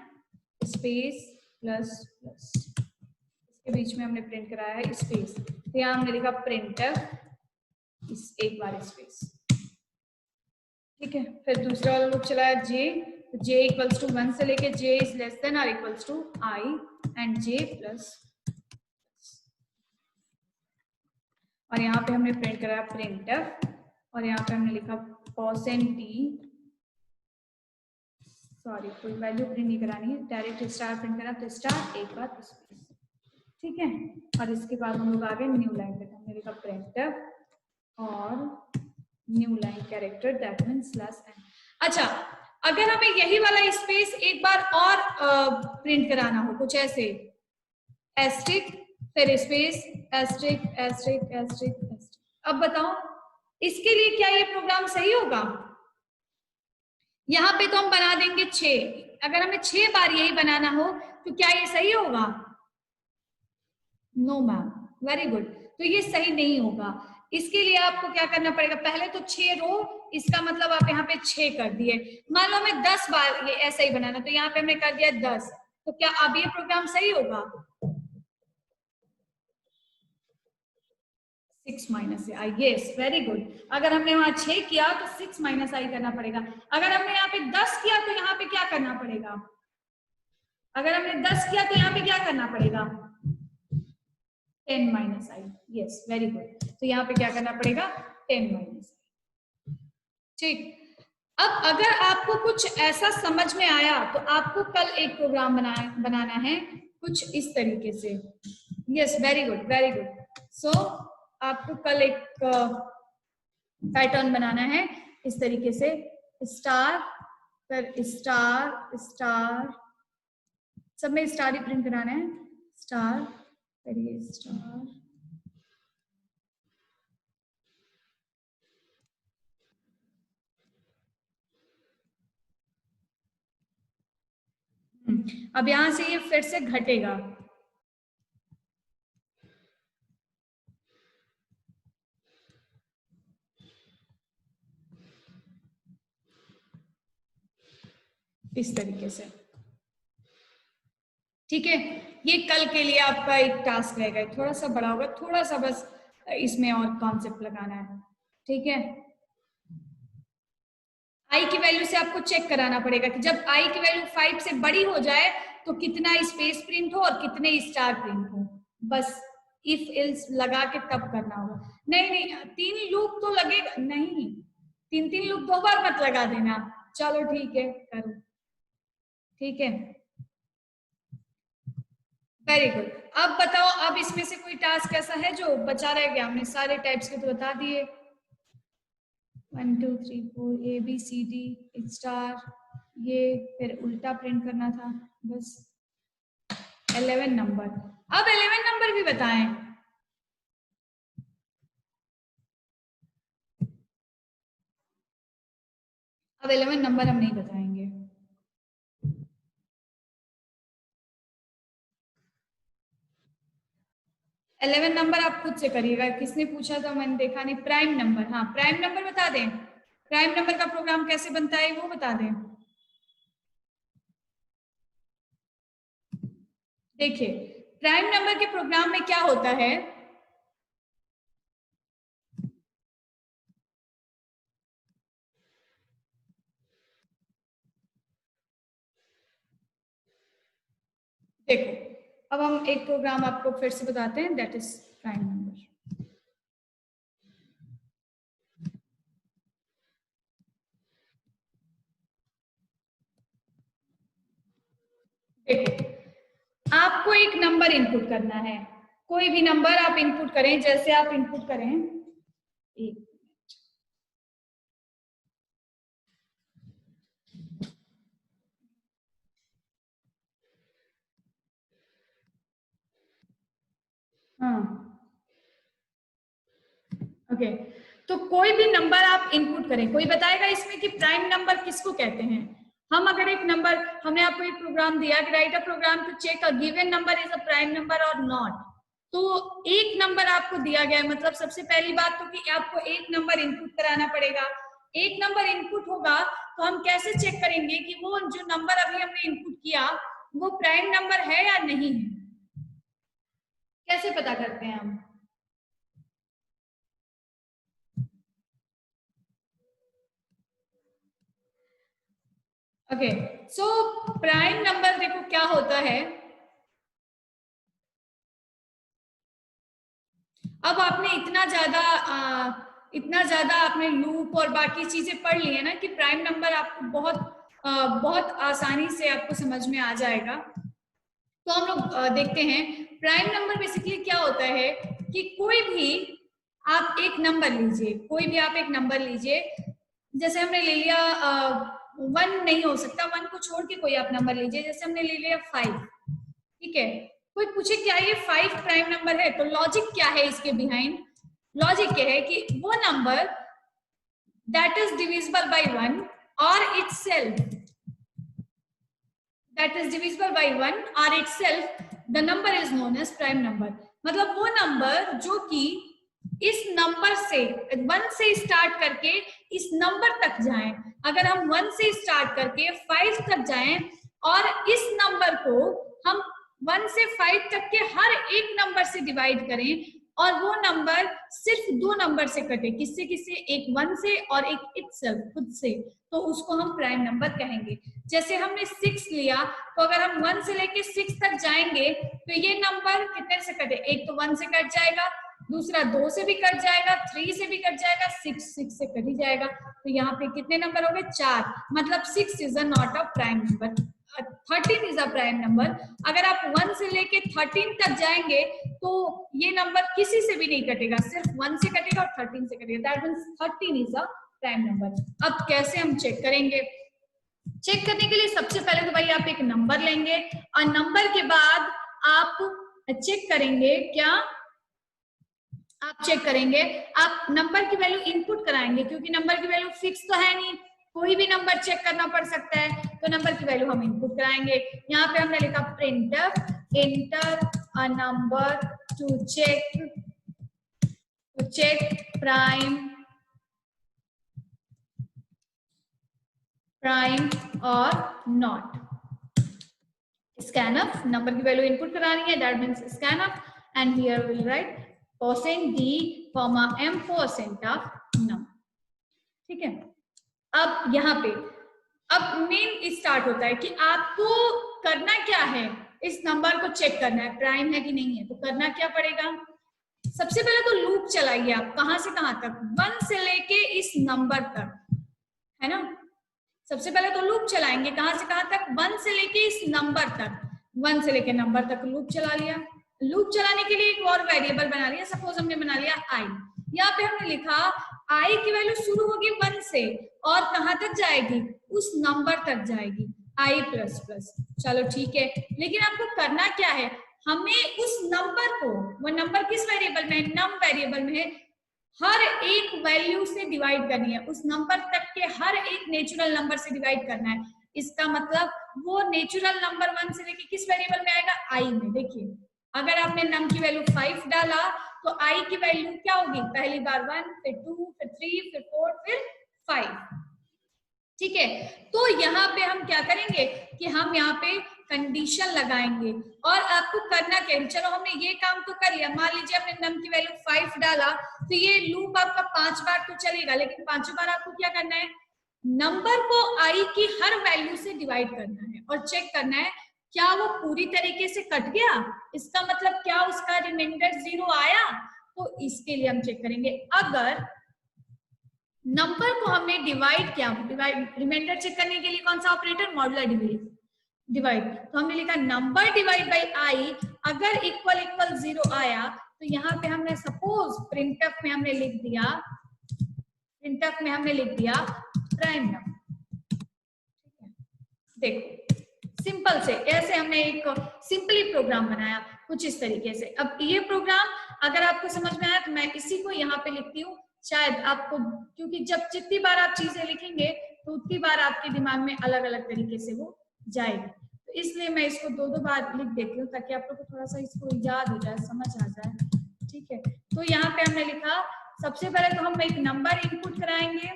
space plus plus, इसके बीच में हमने प्रिंट कराया है स्पेस, तो यहाँ हमने लिखा प्रिंटफ इस एक बार स्पेस। ठीक है, फिर दूसरा वाला लूप चलाया जे, j इक्वल्स टू 1 से लेके j इज लेस देन और equals to i and j plus, और यहाँ पे हमने प्रिंट कराया प्रिंटफ, और यहाँ पे हमने लिखा %t, सॉरी कोई वैल्यू प्रिंट नहीं करानी है, डायरेक्ट स्टार प्रिंट करना, तो स्टार एक बार स्पेस। ठीक है, और इसके बाद हम लोग आगे न्यू लाइन पे, हमने लिखा प्रिंटफ और new line character that means slash n। अच्छा, अगर हमें यही वाला स्पेस एक बार और प्रिंट कराना हो, कुछ ऐसे एस्ट्रिक फिर space asterisk asterisk asterisk asterisk, अब बताओ इसके लिए क्या ये प्रोग्राम सही होगा? यहाँ पे तो हम बना देंगे 6, अगर हमें 6 बार यही बनाना हो तो क्या ये सही होगा? नो मैम, वेरी गुड, तो ये सही नहीं होगा। इसके लिए आपको क्या करना पड़ेगा? पहले तो 6 रो, इसका मतलब आप यहाँ पे 6 कर दिए, मान लो हमें 10 बार ये ऐसा ही बनाना, तो यहाँ पे हमने कर दिया 10, तो क्या अब ये प्रोग्राम सही होगा? 6 माइनस आई, यस वेरी गुड। अगर हमने वहां 6 किया तो 6 माइनस आई करना पड़ेगा। अगर हमने यहाँ पे 10 किया तो यहाँ पे क्या करना पड़ेगा? अगर हमने 10 किया तो यहाँ पे क्या करना पड़ेगा? 10 माइनस आई, यस वेरी गुड, तो यहाँ पे क्या करना पड़ेगा? 10 माइनस आई। ठीक, अब अगर आपको कुछ ऐसा समझ में आया तो आपको कल एक प्रोग्राम बनाना है कुछ इस तरीके से। Yes very good very good. So आपको कल एक पैटर्न बनाना है इस तरीके से, स्टार फिर स्टार स्टार, सब में स्टार ही प्रिंट कराना है, स्टार फिर ये स्टार, अब यहां से ये फिर से घटेगा, इस तरीके से। ठीक है, ये कल के लिए आपका एक टास्क रहेगा, थोड़ा सा बड़ा होगा, थोड़ा सा बस इसमें और कॉन्सेप्ट लगाना है। ठीक है, आई की वैल्यू से आपको चेक कराना पड़ेगा कि जब आई की वैल्यू 5 से बड़ी हो जाए तो कितना स्पेस प्रिंट हो और कितने स्टार प्रिंट हो, बस इफ एल्स लगा के तब करना होगा। नहीं नहीं, 3 लूप तो लगेगा नहीं, 3 लूप 2 बार मत लगा देना। चलो ठीक है, करो। ठीक है, वेरी गुड। अब बताओ, अब इसमें से कोई टास्क ऐसा है जो बचा रह गया? हमने सारे टाइप्स के तो बता दिए, 1 2 3 4 ABCD स्टार, ये फिर उल्टा प्रिंट करना था, बस 11 नंबर। अब 11 नंबर भी बताएं। अब 11 नंबर हम नहीं बताएंगे। 11 नंबर आप खुद से करिएगा, किसने पूछा था मैंने देखा नहीं। प्राइम नंबर, हाँ प्राइम नंबर बता दें, प्राइम नंबर का प्रोग्राम कैसे बनता है वो बता दें। देखिए प्राइम नंबर के प्रोग्राम में क्या होता है, देखो अब हम एक प्रोग्राम आपको फिर से बताते हैं, दैट इज प्राइम नंबर। देखो आपको एक नंबर इनपुट करना है, कोई भी नंबर आप इनपुट करें, जैसे आप इनपुट करें एक, हाँ ओके, तो कोई भी नंबर आप इनपुट करें, कोई बताएगा इसमें कि प्राइम नंबर किसको कहते हैं। हम अगर एक नंबर, हमने आपको एक प्रोग्राम दिया कि write a program to check a given number is a prime number और नॉट, तो एक नंबर आपको दिया गया है, मतलब सबसे पहली बात तो कि आपको एक नंबर इनपुट कराना पड़ेगा। एक नंबर इनपुट होगा तो हम कैसे चेक करेंगे कि वो जो नंबर अभी हमने इनपुट किया वो प्राइम नंबर है या नहीं है, कैसे पता करते हैं हम। ओके सो प्राइम नंबर देखो क्या होता है, अब आपने इतना ज्यादा आपने लूप और बाकी चीजें पढ़ ली है ना कि प्राइम नंबर आपको बहुत आसानी से आपको समझ में आ जाएगा। तो हम लोग देखते हैं प्राइम नंबर बेसिकली क्या होता है कि कोई भी आप एक नंबर लीजिए, कोई भी आप एक नंबर लीजिए, जैसे हमने ले लिया 1 नहीं हो सकता, 1 को छोड़ के कोई आप नंबर लीजिए, जैसे हमने ले लिया 5, ठीक है। कोई पूछे क्या ये 5 प्राइम नंबर है, तो लॉजिक क्या है इसके बिहाइंड, लॉजिक क्या है कि वो number that is divisible by 1 और itself that is divisible by 1 or itself the number is known as prime number। मतलब वो नंबर जो कि इस नंबर से 1 से स्टार्ट करके इस नंबर तक जाएं, अगर हम 1 से स्टार्ट करके 5 तक जाएं और इस नंबर को हम 1 से 5 तक के हर एक नंबर से डिवाइड करें और वो नंबर सिर्फ 2 नंबर से कटे, किससे किससे, एक 1 से और एक itself खुद से, तो उसको हम प्राइम नंबर कहेंगे। जैसे हमने 6 लिया, तो अगर हम 1 से लेके 6 तक जाएंगे तो ये नंबर कितने से कटे, एक तो 1 से कट जाएगा, दूसरा 2 से भी कट जाएगा, 3 से भी कट जाएगा, 6 से कट ही जाएगा, तो यहाँ पे कितने नंबर हो गए, 4। मतलब 6 is not a prime number, 13 is a prime number. अगर आप 1 से लेके 13 तक जाएंगे तो ये नंबर किसी से भी नहीं कटेगा, सिर्फ 1 से कटेगा और 13 से कटेगा, that means 13 is a prime number. अब कैसे हम चेक करेंगे, चेक करने के लिए सबसे पहले तो भाई आप एक नंबर लेंगे और नंबर के बाद आप चेक करेंगे, क्या आप चेक करेंगे, आप नंबर की वैल्यू इनपुट कराएंगे, क्योंकि नंबर की वैल्यू फिक्स तो है नहीं, कोई भी नंबर चेक करना पड़ सकता है, तो नंबर की वैल्यू हम इनपुट कराएंगे। यहाँ पे हमने लिखा printf enter a number to check prime और नॉट। scanf नंबर की वैल्यू इनपुट करानी है, that means scanf and here will write percent d comma m percent of number, ठीक है। अब यहाँ पे अब मेन स्टार्ट होता है कि आपको करना क्या है, इस नंबर को चेक करना है प्राइम है कि नहीं है, तो करना क्या पड़ेगा, सबसे पहले तो लूप चलाइए आप, कहां से कहां तक, 1 से लेके इस नंबर तक, है ना। सबसे पहले तो लूप चलाएंगे, कहां से कहां तक, 1 से लेके इस नंबर तक, 1 से लेके नंबर तक लूप चला लिया। लूप चलाने के लिए एक और वेरिएबल बना लिया, सपोज हमने बना लिया i, यहाँ पे हमने लिखा i की वैल्यू शुरू होगी 1 से और कहां तक जाएगी, उस नंबर तक जाएगी i प्लस प्लस, चलो ठीक है। लेकिन आपको करना क्या है, हमें उस नंबर को, वो नंबर किस वेरिएबल में है, नम वेरिएबल में है, हर एक वैल्यू से डिवाइड करनी है, उस नंबर तक के हर एक नेचुरल नंबर से डिवाइड करना है। इसका मतलब वो नेचुरल नंबर 1 से लेके किस वेरिएबल में आएगा, i में। देखिए अगर आपने नम की वैल्यू 5 डाला तो आई की वैल्यू क्या होगी, पहली बार 1, फिर 2, फिर 3, फिर 4, फिर 5। ठीक है, तो यहाँ पे हम क्या करेंगे कि हम यहाँ पे कंडीशन लगाएंगे और आपको करना क्या है, चलो हमने ये काम तो कर लिया, मान लीजिए आपने नम की वैल्यू 5 डाला तो ये लूप आपका 5 बार तो चलेगा, लेकिन 5 बार आपको क्या करना है, नंबर को आई की हर वैल्यू से डिवाइड करना है और चेक करना है क्या वो पूरी तरीके से कट गया, इसका मतलब क्या उसका रिमाइंडर 0 आया। तो इसके लिए हम चेक करेंगे, अगर नंबर को हमने डिवाइड किया, डिवाइड रिमाइंडर चेक करने के लिए कौन सा ऑपरेटर, मॉडुलर डिवाइड, तो हमने लिखा नंबर डिवाइड बाई आई, अगर इक्वल इक्वल 0 आया तो यहाँ पे हमने सपोज प्रिंटफ में हमने लिख दिया प्राइम नंबर। देखो सिंपल से ऐसे हमने एक सिंपली प्रोग्राम बनाया कुछ इस तरीके से। अब ये प्रोग्राम अगर आपको समझ में आया तो मैं इसी को यहाँ पे लिखती हूँ, शायद आपको, क्योंकि जब जितनी बार आप चीजें लिखेंगे तो उतनी बार आपके दिमाग में अलग अलग तरीके से वो जाएगी, तो इसलिए मैं इसको 2-2 बार लिख देती हूँ ताकि आप लोग को थोड़ा सा इसको याद हो जाए, समझ आ जाए। ठीक है, तो यहाँ पे हमने लिखा, सबसे पहले तो हम एक नंबर इनपुट कराएंगे,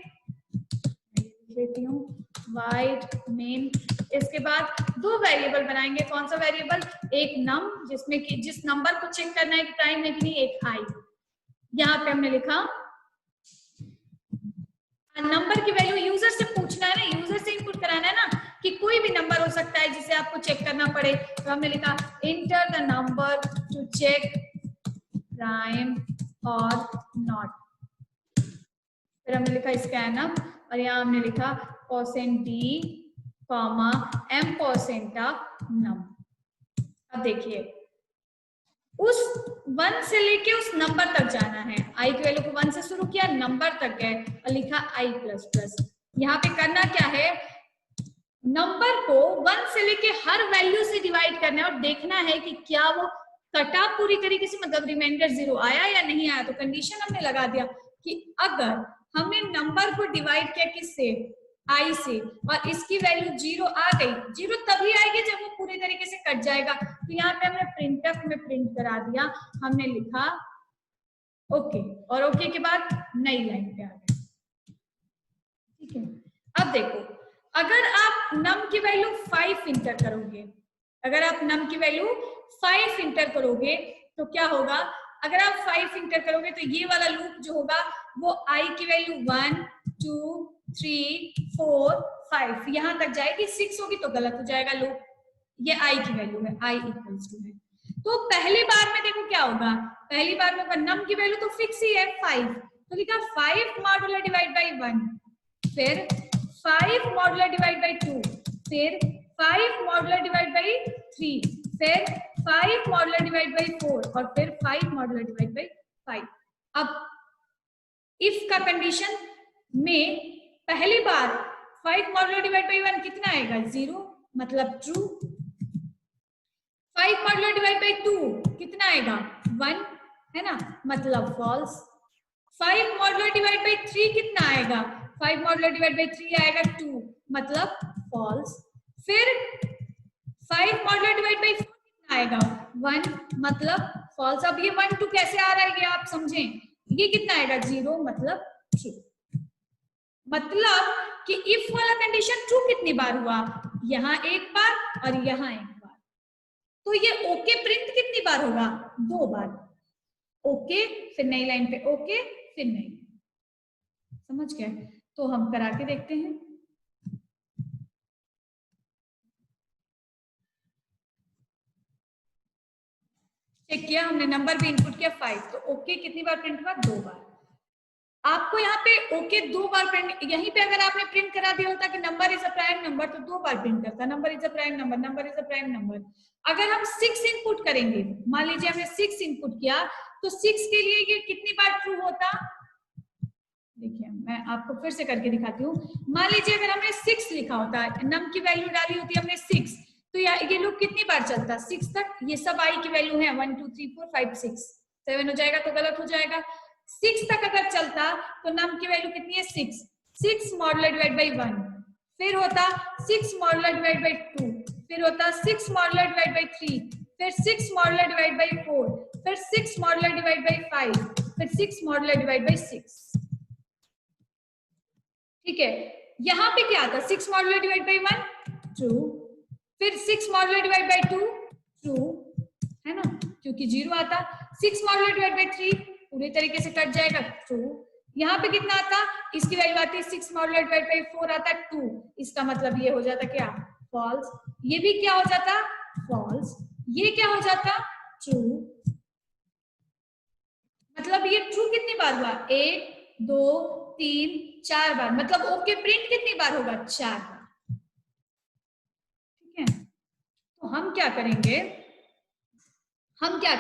देती हूँ वाइड मेन, इसके बाद 2 वेरिएबल बनाएंगे, कौन सा वेरिएबल, एक नम जिसमें कि जिस नंबर को चेक करना है कि टाइम है कि नहीं, एक आई। यहाँ पे हमने लिखा नंबर की वैल्यू यूजर से पूछना है ना, यूजर से इनपुट कराना है ना, कि कोई भी नंबर हो सकता है जिसे आपको चेक करना पड़े, तो हमने लिखा enter the number to check prime और नॉट, फिर हमने लिखा स्कैनअप और यहाँ हमने लिखा %d, m% नम। अब देखिए उस 1 से लेके उस नंबर तक जाना है, आई की वैल्यू को 1 से शुरू किया, नंबर तक गए और लिखा i++। यहाँ पे करना क्या है, नंबर को 1 से लेके हर वैल्यू से डिवाइड करना है और देखना है कि क्या वो कटा पूरी तरीके से, मतलब रिमाइंडर 0 आया या नहीं आया। तो कंडीशन हमने लगा दिया कि अगर हमने नंबर को डिवाइड किया किससे, आई से, और इसकी वैल्यू 0 आ गई, 0 तभी आएगी जब वो पूरी तरीके से कट जाएगा, तो यहाँ पे हमने प्रिंटफ में प्रिंट करा दिया, हमने लिखा ओके, और ओके के बाद नई लाइन पे आ गए। ठीक है, अब देखो अगर आप नम की वैल्यू 5 इंटर करोगे, अगर आप नम की वैल्यू 5 इंटर करोगे तो क्या होगा, अगर आप 5 इंटर करोगे तो ये वाला लूप जो होगा वो आई की वैल्यू 1 2 3 4 5 यहां तक जाएगी, 6 होगी तो गलत हो जाएगा लूप, ये आई की वैल्यू है, आई इक्वल्स टू है। तो पहली बार में देखो क्या होगा, पहली बार में नम की वैल्यू तो फिक्स ही है 5, तो लिखा 5 मॉडुलर डिवाइड बाई 1, फिर 5 मॉडुलर डिवाइड बाई 2, फिर 5 मॉडुलर डिवाइड बाई 3, फिर 5 मॉडुलर डिवाइड बाई 4 और फिर 5 मॉडुलर डिवाइड बाई 5। अब इफ का कंडीशन में पहली बार 5 मॉडुलर डिवाइड बाई 1 कितना आएगा, 0, मतलब ट्रू। 5 मॉडुलर डिवाइड बाई 2 कितना आएगा, 1, है ना, मतलब फॉल्स। 5 मॉडुलर डिवाइड बाई 3 कितना आएगा, 5 मॉडुलर डिवाइड बाई 3 आएगा 2, मतलब फॉल्स। फिर 5 मॉडुलर डिवाइड बाई 4 कितना आएगा, 1, मतलब फॉल्स। अब ये 1 2 कैसे आ रहा है ये आप समझें, ये कितना आएगा, 0, मतलब ट्रू। मतलब कि इफ वाला कंडीशन ट्रू कितनी बार हुआ, यहां एक बार और यहां एक बार, तो ये ओके प्रिंट कितनी बार होगा, 2 बार, ओके फिर नई लाइन पे ओके फिर नई, समझ गए। तो हम करा के देखते हैं, चेक किया हमने, नंबर भी इनपुट किया 5, तो ओके कितनी बार प्रिंट हुआ, 2 बार। आपको यहाँ पे ओके 2 बार प्रिंट, यहीं पे अगर आपने प्रिंट करा दिया होता कि number is a prime number तो 2 बार प्रिंट करता, number is a prime number, number is a prime number. अगर हम 6 इनपुट करेंगे, मान लीजिए हमने 6 इनपुट किया तो 6 के लिए ये कितनी बार ट्रू होता, देखिए मैं आपको फिर से करके दिखाती हूँ। मान लीजिए अगर हमने 6 लिखा होता, नम की वैल्यू डाली होती हमने 6, तो ये लूप कितनी बार चलता, 6 तक, ये सब आई की वैल्यू है 1 2 3 4 5 6 7 हो जाएगा तो गलत हो जाएगा। 6 तक अगर चलता तो नम की वैल्यू कितनी है, 6, 6 मॉडुलर डिवाइड बाई 1, फिर होता 6 मॉडुलर डिवाइड बाई 2, फिर होता 6 मॉडुलर डिवाइड बाई 3, फिर 6 मॉडुलर डिवाइड बाई 4, फिर 6 मॉडुलर डिवाइड बाई 5, फिर 6 मॉडुलर डिवाइड बाई 6। ठीक है, यहां पे क्या आता? 6 मॉडुलर डिवाइड बाई 1 ट्रू, फिर 6 मॉडुलर डिवाइड बाई 2 ट्रू है ना, क्योंकि 0 आता। 6 मॉडुलर डिवाइड बाई 3 पूरी तरीके से कट जाएगा, ट्रू। यहाँ पे कितना आता? इसकी वैल्यू आती है 6 मॉडुलर डिवाइड बाई 4 आता 2, इसका मतलब ये हो जाता क्या? फॉल्स। ये भी क्या हो जाता? फॉल्स। ये क्या हो जाता? ट्रू। मतलब ये ट्रू कितनी बार हुआ? 1 2 3 4 बार, मतलब ओके प्रिंट कितनी बार होगा? 4 बार। ठीक है, तो हम क्या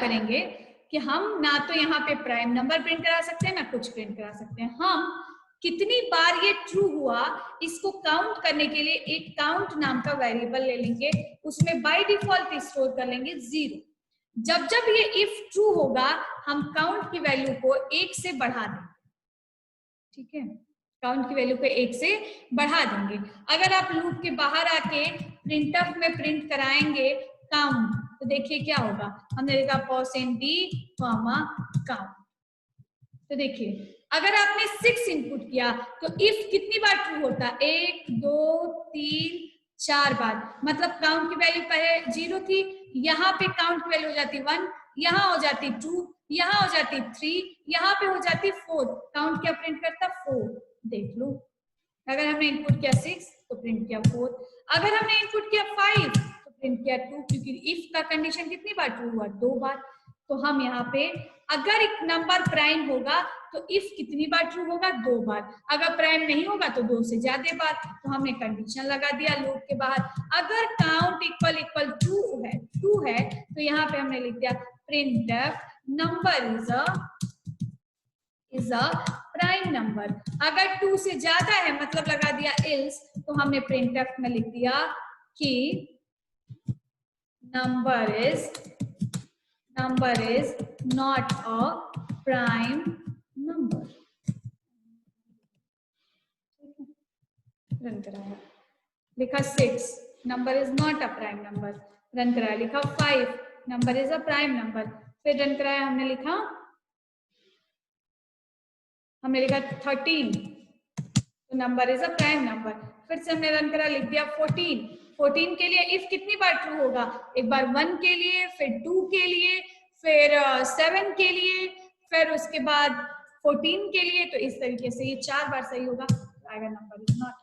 करेंगे कि हम ना तो यहाँ पे प्राइम नंबर प्रिंट करा सकते हैं, ना कुछ प्रिंट करा सकते हैं। हम कितनी बार ये ट्रू हुआ इसको काउंट करने के लिए एक काउंट नाम का वेरिएबल ले लेंगे, उसमें बाय डिफॉल्ट स्टोर कर लेंगे 0। जब जब ये इफ ट्रू होगा हम काउंट की वैल्यू को 1 से बढ़ा देंगे। ठीक है, काउंट की वैल्यू को 1 से बढ़ा देंगे। अगर आप लूप के बाहर आके प्रिंटफ में प्रिंट कराएंगे काउंट, तो देखिए क्या होगा। हमने लिखा %d, काउंट। तो देखिए अगर आपने 6 इनपुट किया तो इफ कितनी बार ट्रू होता? 1 2 3 4 बार, मतलब काउंट की वैल्यू पहले 0 थी, यहाँ पे काउंट की वैल्यू हो जाती 1, यहाँ हो जाती 2, यहाँ हो जाती 3, यहाँ पे हो जाती 4। काउंट क्या प्रिंट करता? 4। देख लो, अगर हमने इनपुट किया 6 तो प्रिंट किया 4, अगर हमने इनपुट किया 5 तो प्रिंट किया 2, क्योंकि इफ का कंडीशन कितनी बार ट्रू हुआ? 2 बार। तो हम यहाँ पे अगर एक नंबर प्राइम होगा तो इफ कितनी बार ट्रू होगा? 2 बार। अगर प्राइम नहीं होगा तो 2 से ज्यादा बार। तो हमने कंडीशन लगा दिया लूप के बाहर, अगर काउंट इक्वल इक्वल 2 है तो यहाँ पे हमने लिख दिया printf number is a prime number. अगर 2 से ज्यादा है मतलब लगा दिया एल्स, तो हमने प्रिंटफ में लिख दिया कि number is not a prime number। Run कराया, लिखा 6 number is not a prime number, run कराया, लिखा 5 number is a prime number, फिर रन कराया, हमने लिखा 13 तो number is a prime number, फिर से हमने रन करा, लिख दिया 14 के लिए इफ कितनी बार ट्रू होगा? एक बार 1 के लिए, फिर 2 के लिए, फिर 7 के लिए, फिर उसके बाद 14 के लिए। तो इस तरीके से ये 4 बार सही होगा, आएगा नंबर इज नॉट।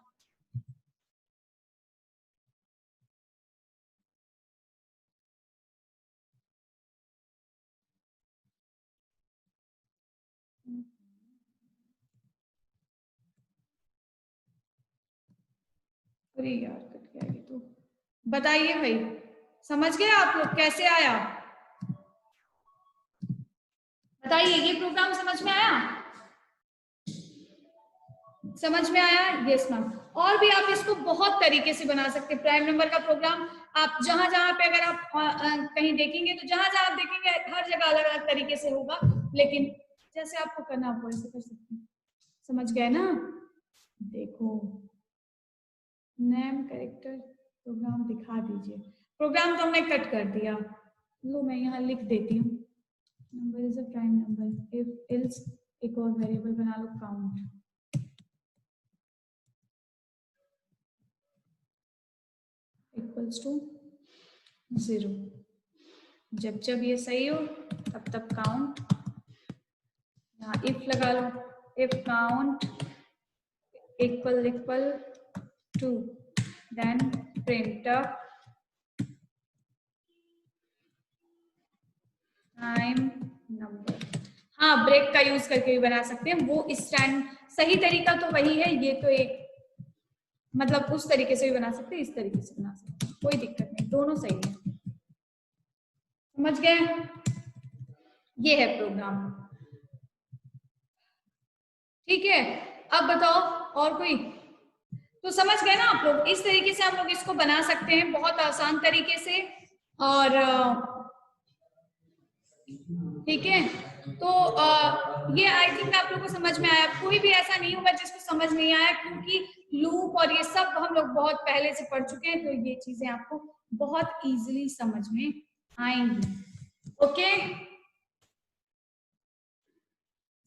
अरे यार कट गया ये तो। बताइए भाई, समझ गए आप लोग कैसे आया? बताइए, ये प्रोग्राम समझ में आया? समझ में आया? Yes ma'am. और भी आप इसको बहुत तरीके से बना सकते हैं। प्राइम नंबर का प्रोग्राम आप जहां जहां पे अगर आप कहीं देखेंगे तो जहां जहां आप देखेंगे हर जगह अलग अलग तरीके से होगा, लेकिन जैसे आपको करना आप वैसे कर सकते हैं। समझ गए ना? देखो नेम कैरेक्टर प्रोग्राम दिखा दीजिए। प्रोग्राम तो हमने कट कर दिया, लो मैं यहाँ लिख देती हूँ। Number is a prime number if else एक और वेरिएबल बना लो काउंट इक्वल्स टू 0। जब जब ये सही हो तब तब काउंट, यहाँ इफ लगा लो, if count equal equal to then printf prime number. हाँ, ब्रेक का यूज करके भी बना सकते हैं, वो स्टैंड सही तरीका तो वही है। ये तो एक मतलब उस तरीके से भी बना सकते हैं, इस तरीके से बना सकते हैं, कोई दिक्कत नहीं, दोनों सही है। समझ गए? ये है प्रोग्राम। ठीक है, अब बताओ और कोई? तो समझ गए ना आप लोग? इस तरीके से हम लोग इसको बना सकते हैं बहुत आसान तरीके से। और ठीक है, तो ये आई थिंक आप लोग को समझ में आया। कोई भी ऐसा नहीं होगा जिसको समझ नहीं आया, क्योंकि लूप और ये सब हम लोग बहुत पहले से पढ़ चुके हैं, तो ये चीजें आपको बहुत इजीली समझ में आएंगी। ओके,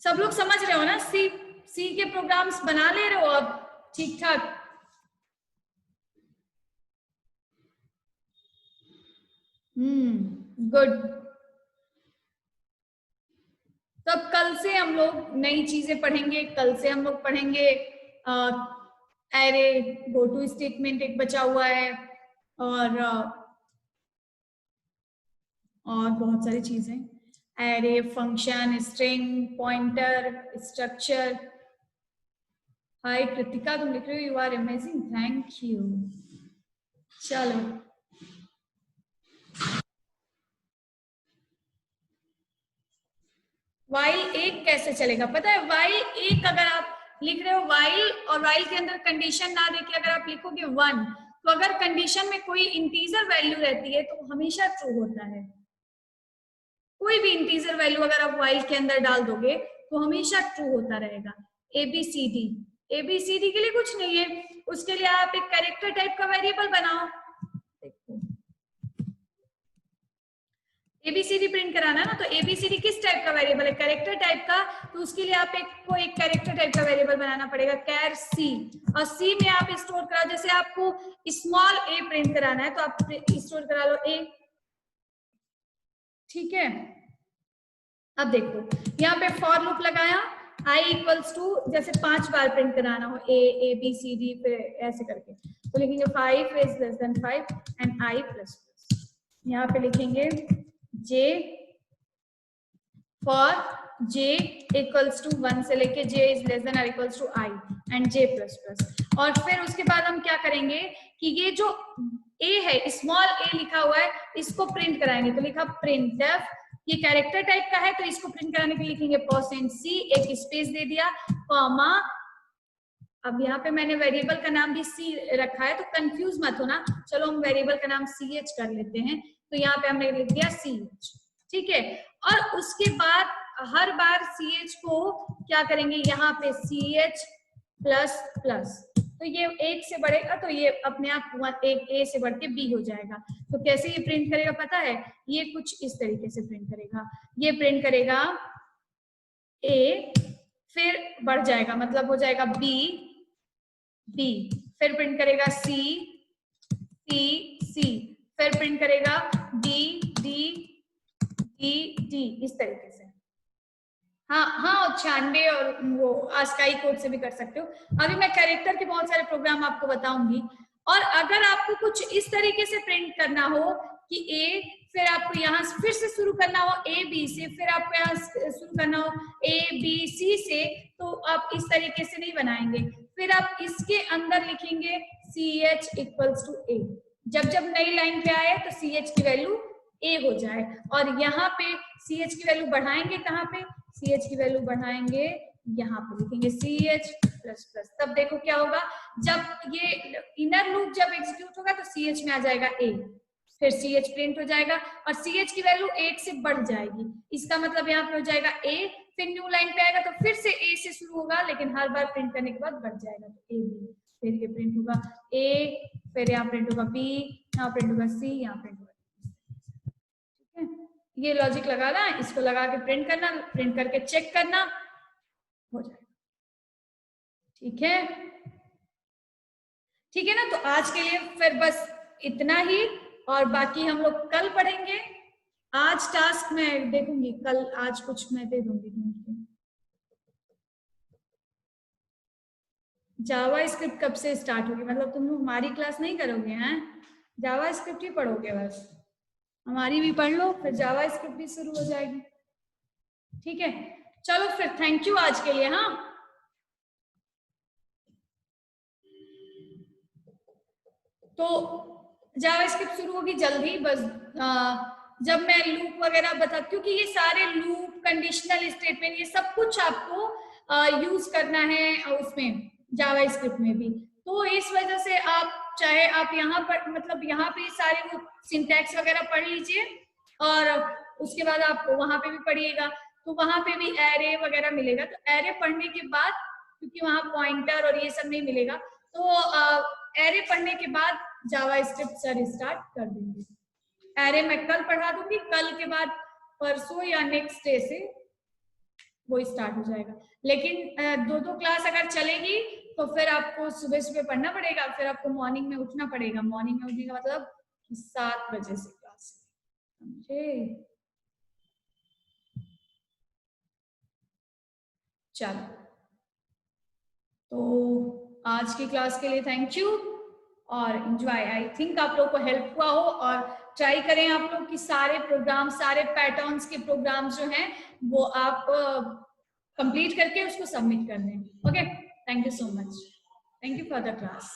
सब लोग समझ रहे हो ना? सी के प्रोग्राम्स बना ले रहे हो अब ठीक ठाक? गुड। तो अब कल से हम लोग नई चीजें पढ़ेंगे। कल से हम लोग पढ़ेंगे एरे, गो टू स्टेटमेंट एक बचा हुआ है, और बहुत सारी चीजें, array, function, string, pointer, structure. Hi Kritika, तुम लिख रहे हो you are amazing, thank you. चलो, वाइल एक कैसे चलेगा पता है? वाइल एक अगर आप लिख रहे हो वाइल, और वाइल के अंदर कंडीशन ना देके अगर आप लिखोगे 1, तो अगर कंडीशन में कोई इंटीजर वैल्यू रहती है तो हमेशा ट्रू होता है। कोई भी इंटीजर वैल्यू अगर आप वाइल के अंदर डाल दोगे तो हमेशा ट्रू होता रहेगा। एबीसीडी, एबीसीडी के लिए कुछ नहीं है, उसके लिए आप एक कैरेक्टर टाइप का वेरिएबल बनाओ। एबीसीडी प्रिंट कराना ना, तो एबीसीडी किस टाइप का वेरिएबल है? कैरेक्टर टाइप का। तो उसके लिए आप एक कैरेक्टर टाइप का वेरिएबल बनाना पड़ेगा, कैर सी, और सी में आप स्टोर करा, जैसे आपको स्मॉल ए प्रिंट कराना है तो आप स्टोर करा लो ए। ठीक है, अब देखो यहाँ पे फॉर लूप लगाया, i इक्वल्स टू, जैसे 5 बार प्रिंट कराना हो ए बी सी डी, फिर ऐसे करके तो लिखेंगे 5 is less than 5 and i plus plus. यहाँ पे लिखेंगे j for j equals to 1 से लेके j इज लेस देन और equals to i and j plus plus. और फिर उसके बाद हम क्या करेंगे कि ये जो a है, स्मॉल a लिखा हुआ है, इसको प्रिंट कराएंगे। तो लिखा printf, ये कैरेक्टर टाइप का है तो इसको प्रिंट कराने के लिए लिखेंगे %c, एक स्पेस दे दिया, कॉमा। अब यहाँ पे मैंने वेरिएबल का नाम भी c रखा है तो कंफ्यूज मत होना, चलो हम वेरिएबल का नाम ch कर लेते हैं। तो यहाँ पे हमने लिख दिया ch, ठीक है। और उसके बाद हर बार ch को क्या करेंगे, यहाँ पे ch प्लस प्लस, तो ये एक से बढ़ेगा तो ये अपने आप एक ए से बढ़ के बी हो जाएगा। तो कैसे ये प्रिंट करेगा पता है? ये कुछ इस तरीके से प्रिंट करेगा, ये प्रिंट करेगा ए, फिर बढ़ जाएगा, मतलब हो जाएगा बी, बी, फिर प्रिंट करेगा सी, सी, सी, फिर प्रिंट करेगा डी, डी, डी, डी, इस तरीके से। हाँ हाँ, 96 और वो आस्काई कोड से भी कर सकते हो। अभी मैं कैरेक्टर के बहुत सारे प्रोग्राम आपको बताऊंगी। और अगर आपको कुछ इस तरीके से प्रिंट करना हो कि ए, फिर आपको यहाँ फिर से शुरू करना हो ए बी से, फिर आपको यहाँ शुरू करना हो ए बी सी से, तो आप इस तरीके से नहीं बनाएंगे। फिर आप इसके अंदर लिखेंगे सी एच इक्वल्स टू ए। जब जब नई लाइन पे आए तो सी एच की वैल्यू ए हो जाए, और यहाँ पे सी एच की वैल्यू बढ़ाएंगे, कहाँ पे? सी एच की वैल्यू बढ़ाएंगे यहाँ पे, लिखेंगे सी एच प्लस प्लस। तब देखो क्या होगा, जब ये इनर लूप जब एग्जीक्यूट होगा तो सी एच में आ जाएगा ए, फिर सी एच प्रिंट हो जाएगा और सी एच की वैल्यू 8 से बढ़ जाएगी। इसका मतलब यहाँ पे हो जाएगा ए, फिर न्यू लाइन पे आएगा तो फिर से ए से शुरू होगा, लेकिन हर बार प्रिंट करने के बाद बढ़ जाएगा, तो ए बी, फिर ये प्रिंट होगा ए, फिर यहाँ प्रिंट होगा बी, यहाँ प्रिंट होगा सी, यहाँ प्रिंट होगा। ये लॉजिक लगाना, इसको लगा के प्रिंट करना, प्रिंट करके चेक करना, हो जाएगा। ठीक है, ठीक है ना? तो आज के लिए फिर बस इतना ही, और बाकी हम लोग कल पढ़ेंगे। आज टास्क मैं देखूंगी, कल आज कुछ मैं दे दूंगी। जावा स्क्रिप्ट कब से स्टार्ट होगी? मतलब तुम हमारी क्लास नहीं करोगे हैं? जावा स्क्रिप्ट ही पढ़ोगे बस? हमारी भी पढ़ लो, फिर जावा स्क्रिप्ट भी शुरू हो जाएगी। ठीक है, चलो फिर, थैंक यू आज के लिए। हाँ, तो जावास्क्रिप्ट शुरू होगी जल्दी, बस जब मैं लूप वगैरह बता, क्योंकि ये सारे लूप, कंडीशनल स्टेटमेंट, ये सब कुछ आपको यूज करना है उसमें जावास्क्रिप्ट में भी। तो इस वजह से आप चाहे आप यहाँ पर, मतलब यहाँ पे सारे वो सिंटैक्स वगैरह पढ़ लीजिए, और उसके बाद आप वहां पे भी पढ़िएगा, तो वहां पे भी एरे वगैरह मिलेगा। तो एरे पढ़ने के बाद, क्योंकि वहां पॉइंटर और ये सब नहीं मिलेगा, तो एरे पढ़ने के बाद जावा स्क्रिप्ट सर स्टार्ट कर देंगे। एरे मैं कल पढ़ा दूंगी, कल के बाद परसों या नेक्स्ट डे से वो स्टार्ट हो जाएगा। लेकिन 2-2 क्लास अगर चलेगी तो फिर आपको सुबह सुबह पढ़ना पड़ेगा, फिर आपको मॉर्निंग में उठना पड़ेगा। मॉर्निंग में उठने का मतलब 7 बजे से क्लास, समझे? चलो, तो आज की क्लास के लिए थैंक यू और एंजॉय। आई थिंक आप लोग को हेल्प हुआ हो, और ट्राई करें आप लोग कि सारे प्रोग्राम, सारे पैटर्न्स के प्रोग्राम जो हैं वो आप कंप्लीट करके उसको सबमिट कर दें। Okay, thank you so much, thank you for the class.